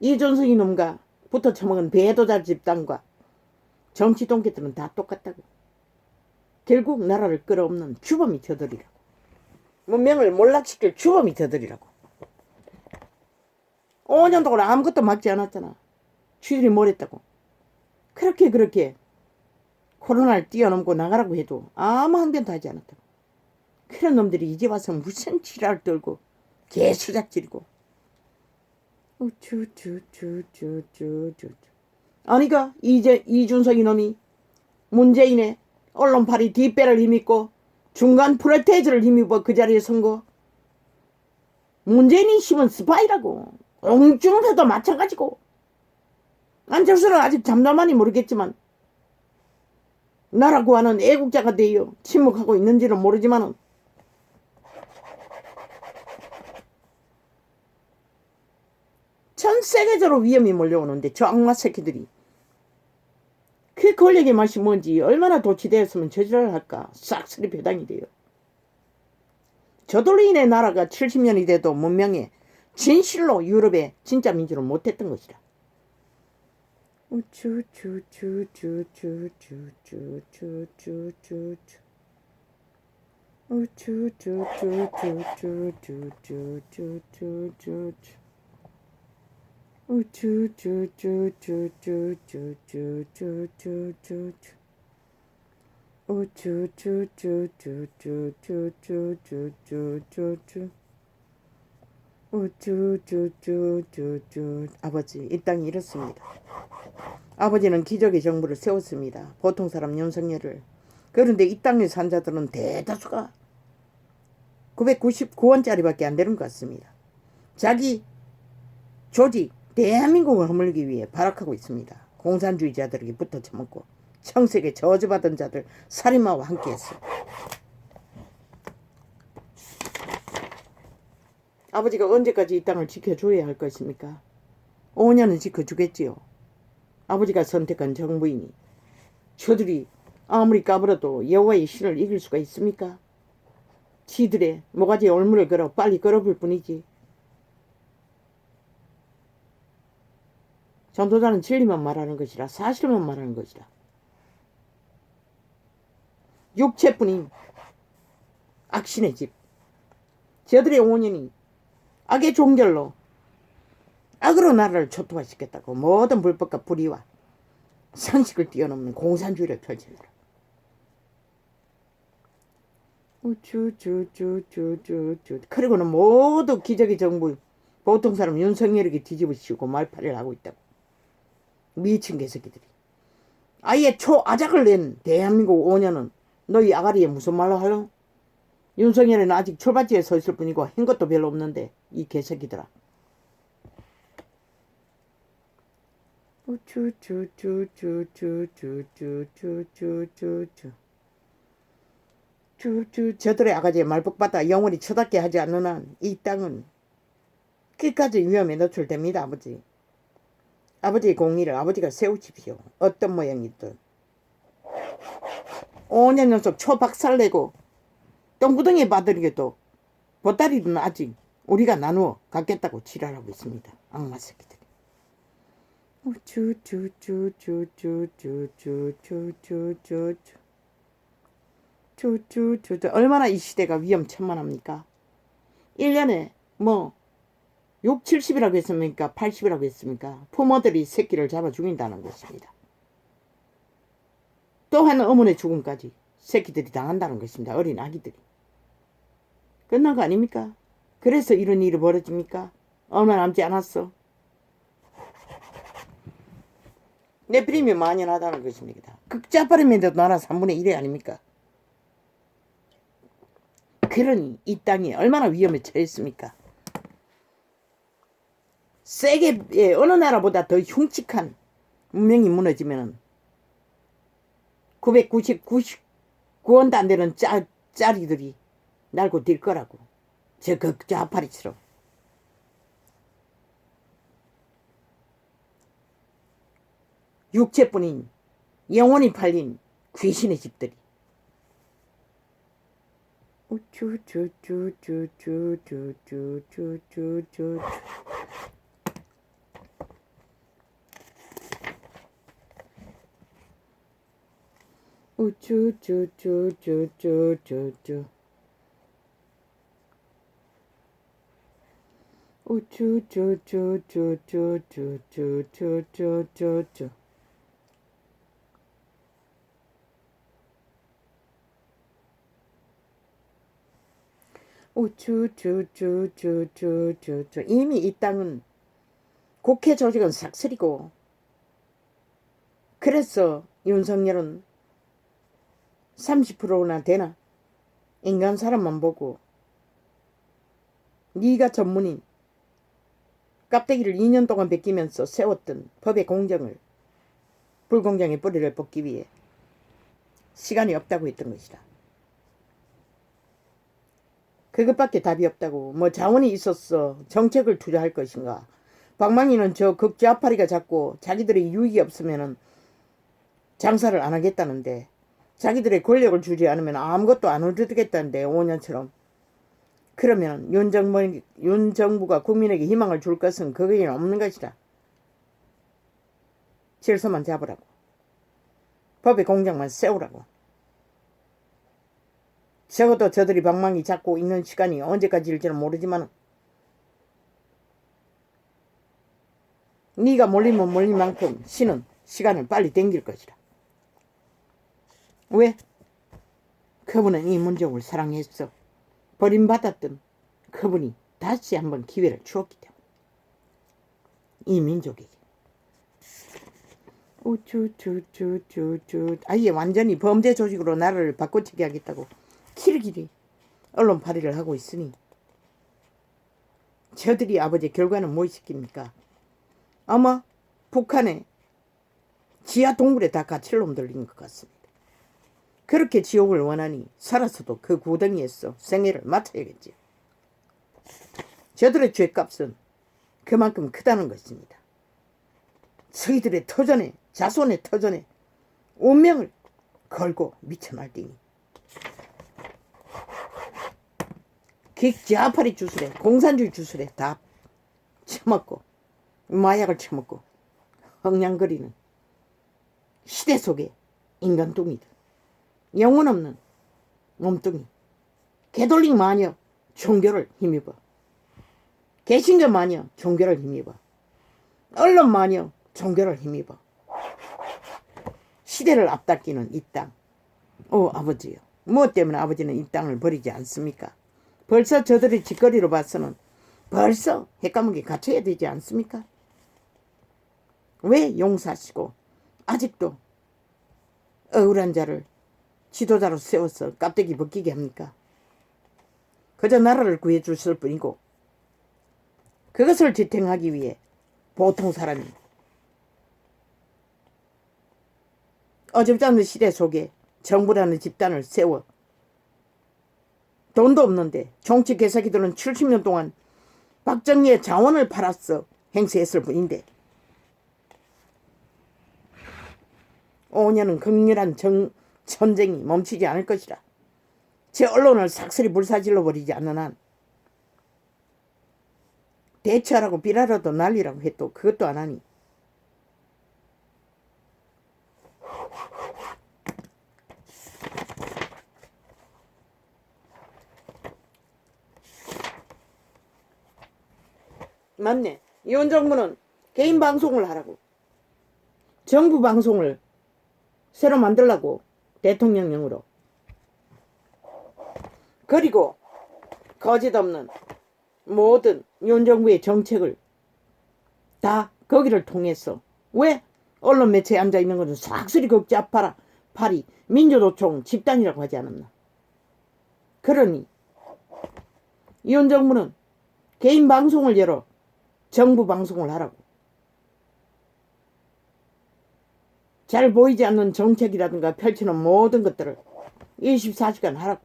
이준석이 놈과 붙어 처먹은 배도자 집단과 정치 똥개들은 다 똑같다고. 결국 나라를 끌어없는 주범이 저들이라고. 문명을 몰락시킬 주범이 저들이라고. 5년 동안 아무것도 막지 않았잖아. 쥐들이 뭘 했다고. 그렇게 코로나를 뛰어넘고 나가라고 해도 아무 항변도 하지 않았다고. 그런 놈들이 이제 와서 무슨 지랄을 떨고 개수작질이고. 아니가 이준석이 놈이 문재인의 언론팔이 뒷배를 힘입고 중간 프로테이즈를 힘입어 그 자리에 선 거. 문재인이 심은 스파이라고. 옹중패도 마찬가지고. 안철수는 아직 잠잠하니 모르겠지만 나라 구하는 애국자가 되어 침묵하고 있는지는 모르지만은 전 세계적으로 위험이 몰려오는데 저 악마 새끼들이 그 권력의 맛이 뭔지 얼마나 도취되었으면 저지랄을 할까. 싹쓸이 배당이 돼요. 저들로 인해 나라가 70년이 돼도 문명에 진실로 유럽의 진짜 민주를 못했던 것이라. 아버지, 이 땅이 이렇습니다. 아버지는 기적의 정부를 세웠습니다. 보통 사람 윤석열을. 그런데 이 땅에 산 자들은 대다수가 999원짜리밖에 안 되는 것 같습니다. 자기 조직 대한민국을 허물기 위해 발악하고 있습니다. 공산주의자들에게 붙어 처먹고 청색에 저주받은 자들 살인마와 함께했어. 아버지가 언제까지 이 땅을 지켜줘야 할 것입니까? 5년은 지켜주겠지요. 아버지가 선택한 정부이니 저들이 아무리 까불어도 여호와의 신을 이길 수가 있습니까? 지들의 모가지에 올무를 걸어 빨리 걸어볼 뿐이지. 전도자는 진리만 말하는 것이라, 사실만 말하는 것이라. 육체뿐인 악신의 집, 저들의 5년이 악의 종결로 악으로 나라를 초토화시켰다고 모든 불법과 불의와 상식을 뛰어넘는 공산주의를 펼치더라. 우쭈쭈쭈쭈쭈쭈. 그리고는 모두 기적의 정부 보통 사람 윤석열에게 뒤집어씌우고 말팔이를 하고 있다고. 미친 개새끼들이. 아예 초아작을 낸 대한민국 5년은 너희 아가리에 무슨 말로 하려? 윤석열은 아직 출발지에 서 있을 뿐이고 한 것도 별로 없는데 이 개새끼들아. 저들의 아가지에 말복받아 영원히 쳐닫게 하지 않는 한 이 땅은 끝까지 위험에 노출됩니다. 아버지. 아버지의 공의를 아버지가 세우십시오. 어떤 모양이든. 5년 연속 초박살내고 똥구덩이에 빠뜨리게도 보따리는 아직 우리가 나누어 갖겠다고 지랄하고 있습니다. 악마 새끼들이. 얼마나 이 시대가 위험천만합니까? 1년에 뭐 6, 70이라고 했습니까? 80이라고 했습니까? 부모들이 새끼를 잡아 죽인다는 것입니다. 또한 어머니의 죽음까지 새끼들이 당한다는 것입니다. 어린 아기들이. 끝난 거 아닙니까? 그래서 이런 일이 벌어집니까? 얼마 남지 않았어. 내프림이 만연하다는 것입니다. 극자빠름에도 나라 3분의 1이 아닙니까? 그러니 이 땅이 얼마나 위험에 처했습니까? 세계 어느 나라보다 더 흉측한 문명이 무너지면 999원도 안 되는 짜리들이 날고 뛸 거라고. 저 극좌파리처럼. 육체뿐인 영혼이 팔린 귀신의 집들이. 우쭈쭈쭈쭈쭈쭈쭈. 우쭈쭈쭈쭈쭈쭈쭈쭈쭈쭈. 우쭈쭈쭈쭈쭈쭈쭈. 이미 이 땅은 국회 조직은 싹쓸이고, 그래서 윤석열은 30%나 되나 인간 사람만 보고 네가 전문인 깝대기를 2년 동안 베끼면서 세웠던 법의 공정을 불공정의 뿌리를 뽑기 위해 시간이 없다고 했던 것이다. 그것밖에 답이 없다고. 뭐 자원이 있었어 정책을 투자할 것인가. 방망이는 저 극좌파리가 잡고 자기들의 유익이 없으면은 장사를 안 하겠다는데, 자기들의 권력을 주지 않으면 아무것도 안 얻어주겠다는데 5년처럼. 그러면 윤 정부가 국민에게 희망을 줄 것은 그거에는 없는 것이다. 질서만 잡으라고. 법의 공정만 세우라고. 적어도 저들이 방망이 잡고 있는 시간이 언제까지일지는 모르지만 네가 몰리면 몰린 만큼 신은 시간을 빨리 당길 것이다. 왜? 그분은 이 민족을 사랑했어. 버림받았던 그분이 다시 한번 기회를 주었기 때문에. 이 민족에게. 우쭈쭈쭈쭈쭈. 아예 완전히 범죄 조직으로 나라를 바꿔치기 하겠다고 키르기리 언론 발의를 하고 있으니 저들이 아버지의 결과는 뭘 시킵니까? 아마 북한의 지하 동굴에 다 갇힐 놈들인 것 같습니다. 그렇게 지옥을 원하니 살아서도 그 구덩이에서 생애를 마쳐야겠지. 저들의 죄값은 그만큼 크다는 것입니다. 저희들의 터전에, 자손의 터전에 운명을 걸고 미쳐 날뛰니 좌파리 주술에, 공산주의 주술에 다 처먹고 마약을 처먹고 헝냥거리는 시대 속의 인간뚱이들, 영혼 없는 몸뚱이, 개돌링 마녀 종교를 힘입어, 개신교 마녀 종교를 힘입어, 언론 마녀 종교를 힘입어 시대를 앞당기는 이 땅. 아버지요, 무엇 때문에 아버지는 이 땅을 버리지 않습니까? 벌써 저들의 짓거리로 봐서는 벌써 핵감옥에 갇혀야 되지 않습니까? 왜 용서하시고 아직도 억울한 자를 지도자로 세워서 깝대기 벗기게 합니까? 그저 나라를 구해주실 뿐이고 그것을 지탱하기 위해 보통 사람이 어줍지 않은 시대 속에 정부라는 집단을 세워 돈도 없는데 정치 개사기들은 70년 동안 박정희의 자원을 팔아서 행세했을 뿐인데 5년은 극렬한 전쟁이 멈추지 않을 것이라. 제 언론을 삭슬이 불사질러 버리지 않는 한 대처하라고 비라라도 날리라고 해도 그것도 안 하니 맞네. 이원 정부는 개인 방송을 하라고 정부 방송을 새로 만들라고 대통령령으로 그리고 거짓없는 모든 윤 정부의 정책을 다 거기를 통해서 왜 언론 매체에 앉아있는 것은 싹쓸이 극좌파라 파리 민주노총 집단이라고 하지 않았나. 그러니 윤 정부는 개인 방송을 열어 정부 방송을 하라고. 잘 보이지 않는 정책이라든가 펼치는 모든 것들을 24시간 하라고.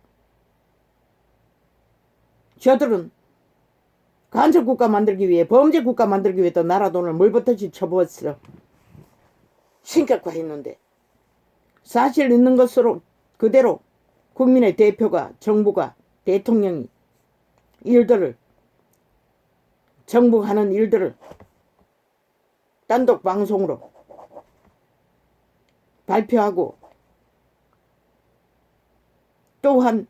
저들은 간첩국가 만들기 위해 범죄국가 만들기 위해 또 나라 돈을 물붓듯이 쳐부었어 신격화했는데 사실 있는 것으로 그대로 국민의 대표가 정부가 대통령이 일들을 정부 하는 일들을 단독 방송으로 발표하고 또한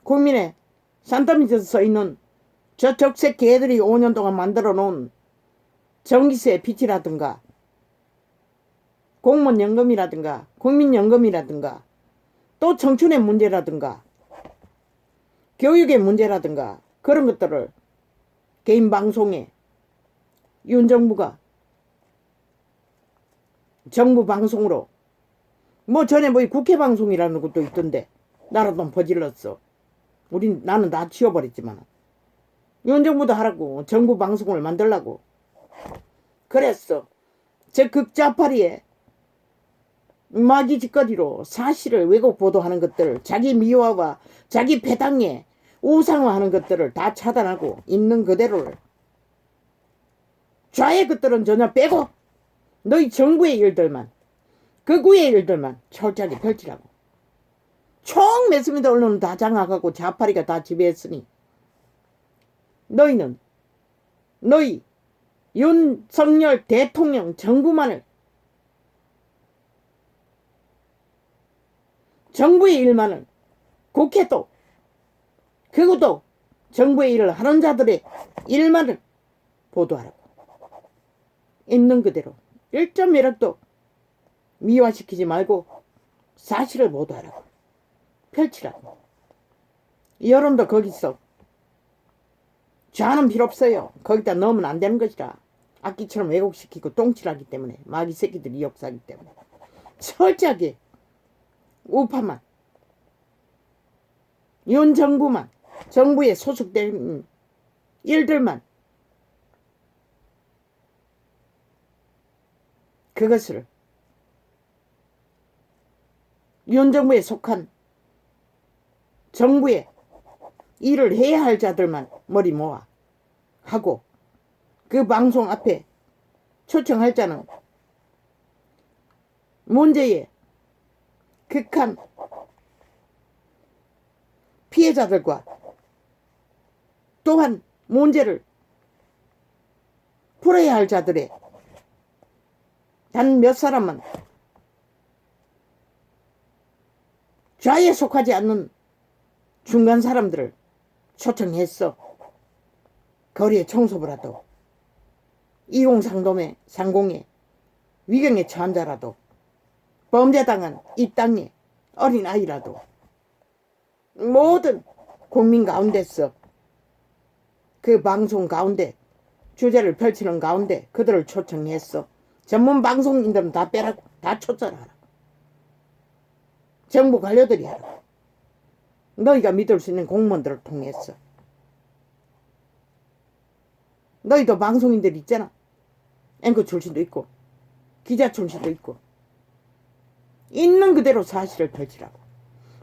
국민의 산더미에서 써있는 저 적색 개들이 5년 동안 만들어 놓은 전기세 빚이라든가 공무원연금이라든가 국민연금이라든가 또 청춘의 문제라든가 교육의 문제라든가 그런 것들을 개인 방송에 윤 정부가 정부 방송으로 전에 국회 방송이라는 것도 있던데 나라돈 버질렀어. 나는 다 지워버렸지만 윤 정부도 하라고 정부 방송을 만들라고 그랬어. 저 극좌파리에 마귀 짓거리로 사실을 왜곡 보도하는 것들 자기 미화와 자기 배당에 우상화하는 것들을 다 차단하고 있는 그대로를 좌의 것들은 전혀 빼고 너희 정부의 일들만 극우의 일들만 철저하게 펼치라고. 총 매스미디어 언론은 다 장악하고 좌파리가 다 지배했으니 너희는 너희 윤석열 대통령 정부만을 정부의 일만을 국회도 그것도 정부의 일을 하는 자들의 일만을 보도하라고. 있는 그대로 1.1억도 미화시키지 말고 사실을 보도하라고. 펼치라고. 여론도 거기서 좌는 필요 없어요. 거기다 넣으면 안 되는 것이라. 악기처럼 왜곡시키고 똥칠하기 때문에 마귀 새끼들이 역사하기 때문에 철저하게 우파만 윤 정부만 정부에 소속된 일들만 그것을 윤 정부에 속한 정부에 일을 해야 할 자들만 머리 모아 하고 그 방송 앞에 초청할 자는 문제의 극한 피해자들과 또한 문제를 풀어야 할 자들의 단 몇 사람만 좌에 속하지 않는 중간 사람들을 초청했어. 거리에 청소부라도 이공상동의 상공에 위경에 처한 자라도 범죄당한 이 땅의 어린아이라도 모든 국민 가운데서 그 방송 가운데 주제를 펼치는 가운데 그들을 초청했어. 전문 방송인들은 다 빼라고, 다 초청하라. 정부 관료들이 하라. 너희가 믿을 수 있는 공무원들을 통해서. 너희도 방송인들 있잖아. 앵커 출신도 있고 기자 출신도 있고 있는 그대로 사실을 펼치라고.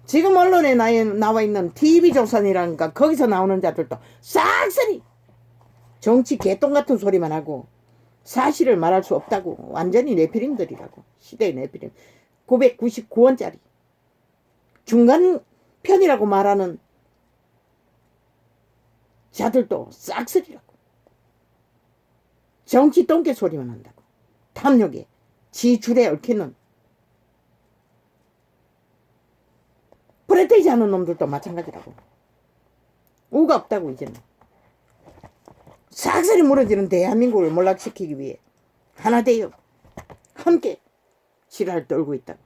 지금 언론에 나와 있는 TV조선이라는가 거기서 나오는 자들도 싹쓸이 정치 개똥 같은 소리만 하고 사실을 말할 수 없다고. 완전히 네피림들이라고. 시대의 네피림. 999원짜리 중간 편이라고 말하는 자들도 싹쓸이라고. 정치 똥개 소리만 한다고. 탐욕에 지줄에 얽히는 프레테이지 하는 놈들도 마찬가지라고. 우가 없다고. 이제는 싹쓸이 무너지는 대한민국을 몰락시키기 위해 하나 되어 함께 지랄 떨고 있다고.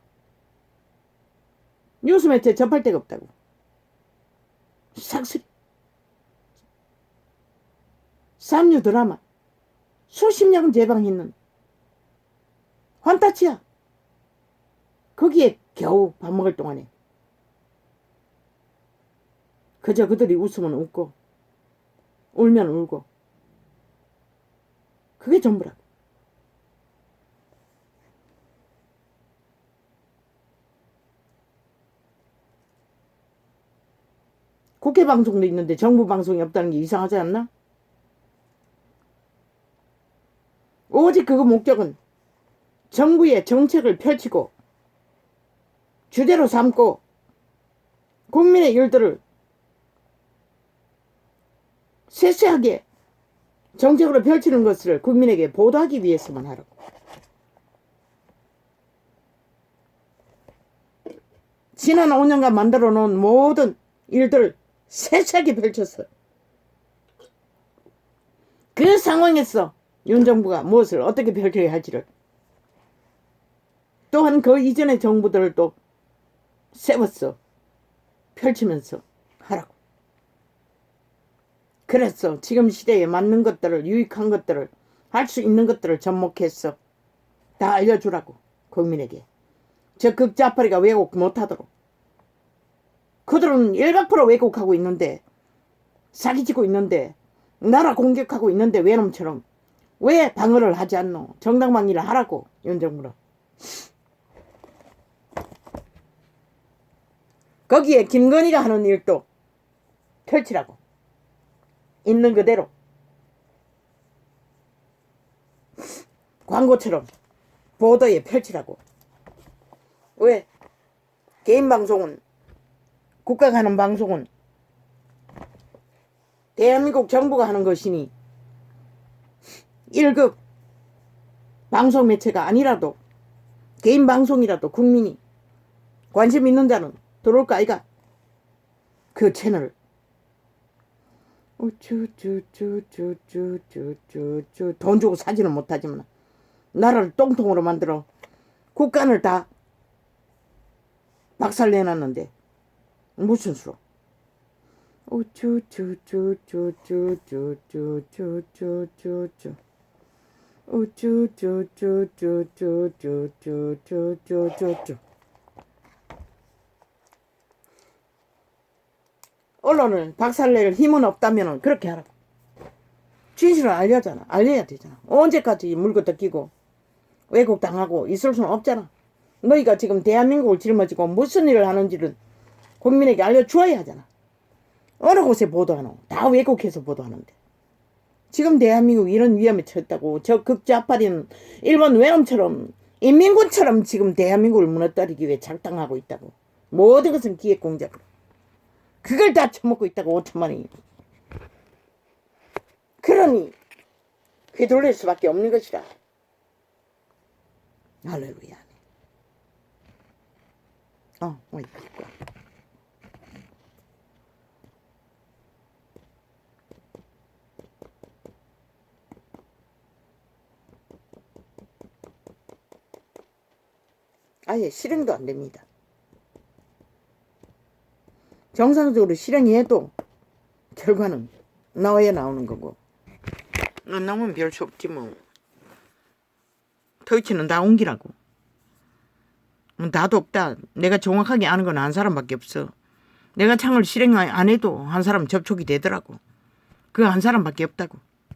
뉴스 매체 접할 데가 없다고. 싹쓸이 삼류 드라마 수십 년 제방했는 환타치야. 거기에 겨우 밥 먹을 동안에 그저 그들이 웃으면 웃고 울면 울고 그게 전부라고. 국회 방송도 있는데 정부 방송이 없다는 게 이상하지 않나? 오직 그 목적은 정부의 정책을 펼치고 주제로 삼고 국민의 일들을 세세하게 정책으로 펼치는 것을 국민에게 보도하기 위해서만 하라고. 지난 5년간 만들어 놓은 모든 일들을 세세하게 펼쳤어. 그 상황에서 윤 정부가 무엇을 어떻게 펼쳐야 할지를 또한 그 이전의 정부들을 또 세웠어. 펼치면서 하라고. 그래서 지금 시대에 맞는 것들을, 유익한 것들을, 할 수 있는 것들을 접목해서 다 알려주라고. 국민에게. 저 극좌파리가 왜곡 못하도록. 그들은 일각으로 왜곡하고 있는데, 사기치고 있는데, 나라 공격하고 있는데 외놈처럼 왜 방어를 하지 않노? 정당방 일을 하라고. 윤 정부는. 거기에 김건희가 하는 일도 펼치라고. 있는 그대로 광고처럼 보도에 펼치라고. 왜? 개인 방송은, 국가가 하는 방송은 대한민국 정부가 하는 것이니 1급 방송 매체가 아니라도 개인 방송이라도 국민이 관심 있는 자는 들어올 거 아이가. 그 채널을 돈 주고 사지는 못하지만 나라를 똥통으로 만들어 국간을 다 박살내놨는데 무슨 수로. 언론을 박살낼 힘은 없다면 그렇게 하라고. 진실을 알려야 되잖아. 언제까지 물고 뜯기고 왜곡당하고 있을 수는 없잖아. 너희가 지금 대한민국을 짊어지고 무슨 일을 하는지를 국민에게 알려주어야 하잖아. 어느 곳에 보도하노? 다 왜곡해서 보도하는데. 지금 대한민국 이런 위험에 처했다고. 저 극좌파리는 일본 외놈처럼 인민군처럼 지금 대한민국을 무너뜨리기 위해 작당하고 있다고. 모든 것은 기획공작으로. 그걸 다 처먹고 있다고. 5천만 원이. 그러니 휘둘릴 수밖에 없는 것이라. 할렐루야. 어이 바꿔. 아예 실행도 안 됩니다. 정상적으로 실행해도 결과는 나와야 나오는 거고. 안 나오면 별 수 없지 뭐. 터치는 다 옮기라고. 나도 없다. 내가 정확하게 아는 건 한 사람밖에 없어. 내가 창을 실행 안 해도 한 사람 접촉이 되더라고. 그 한 사람밖에 없다고.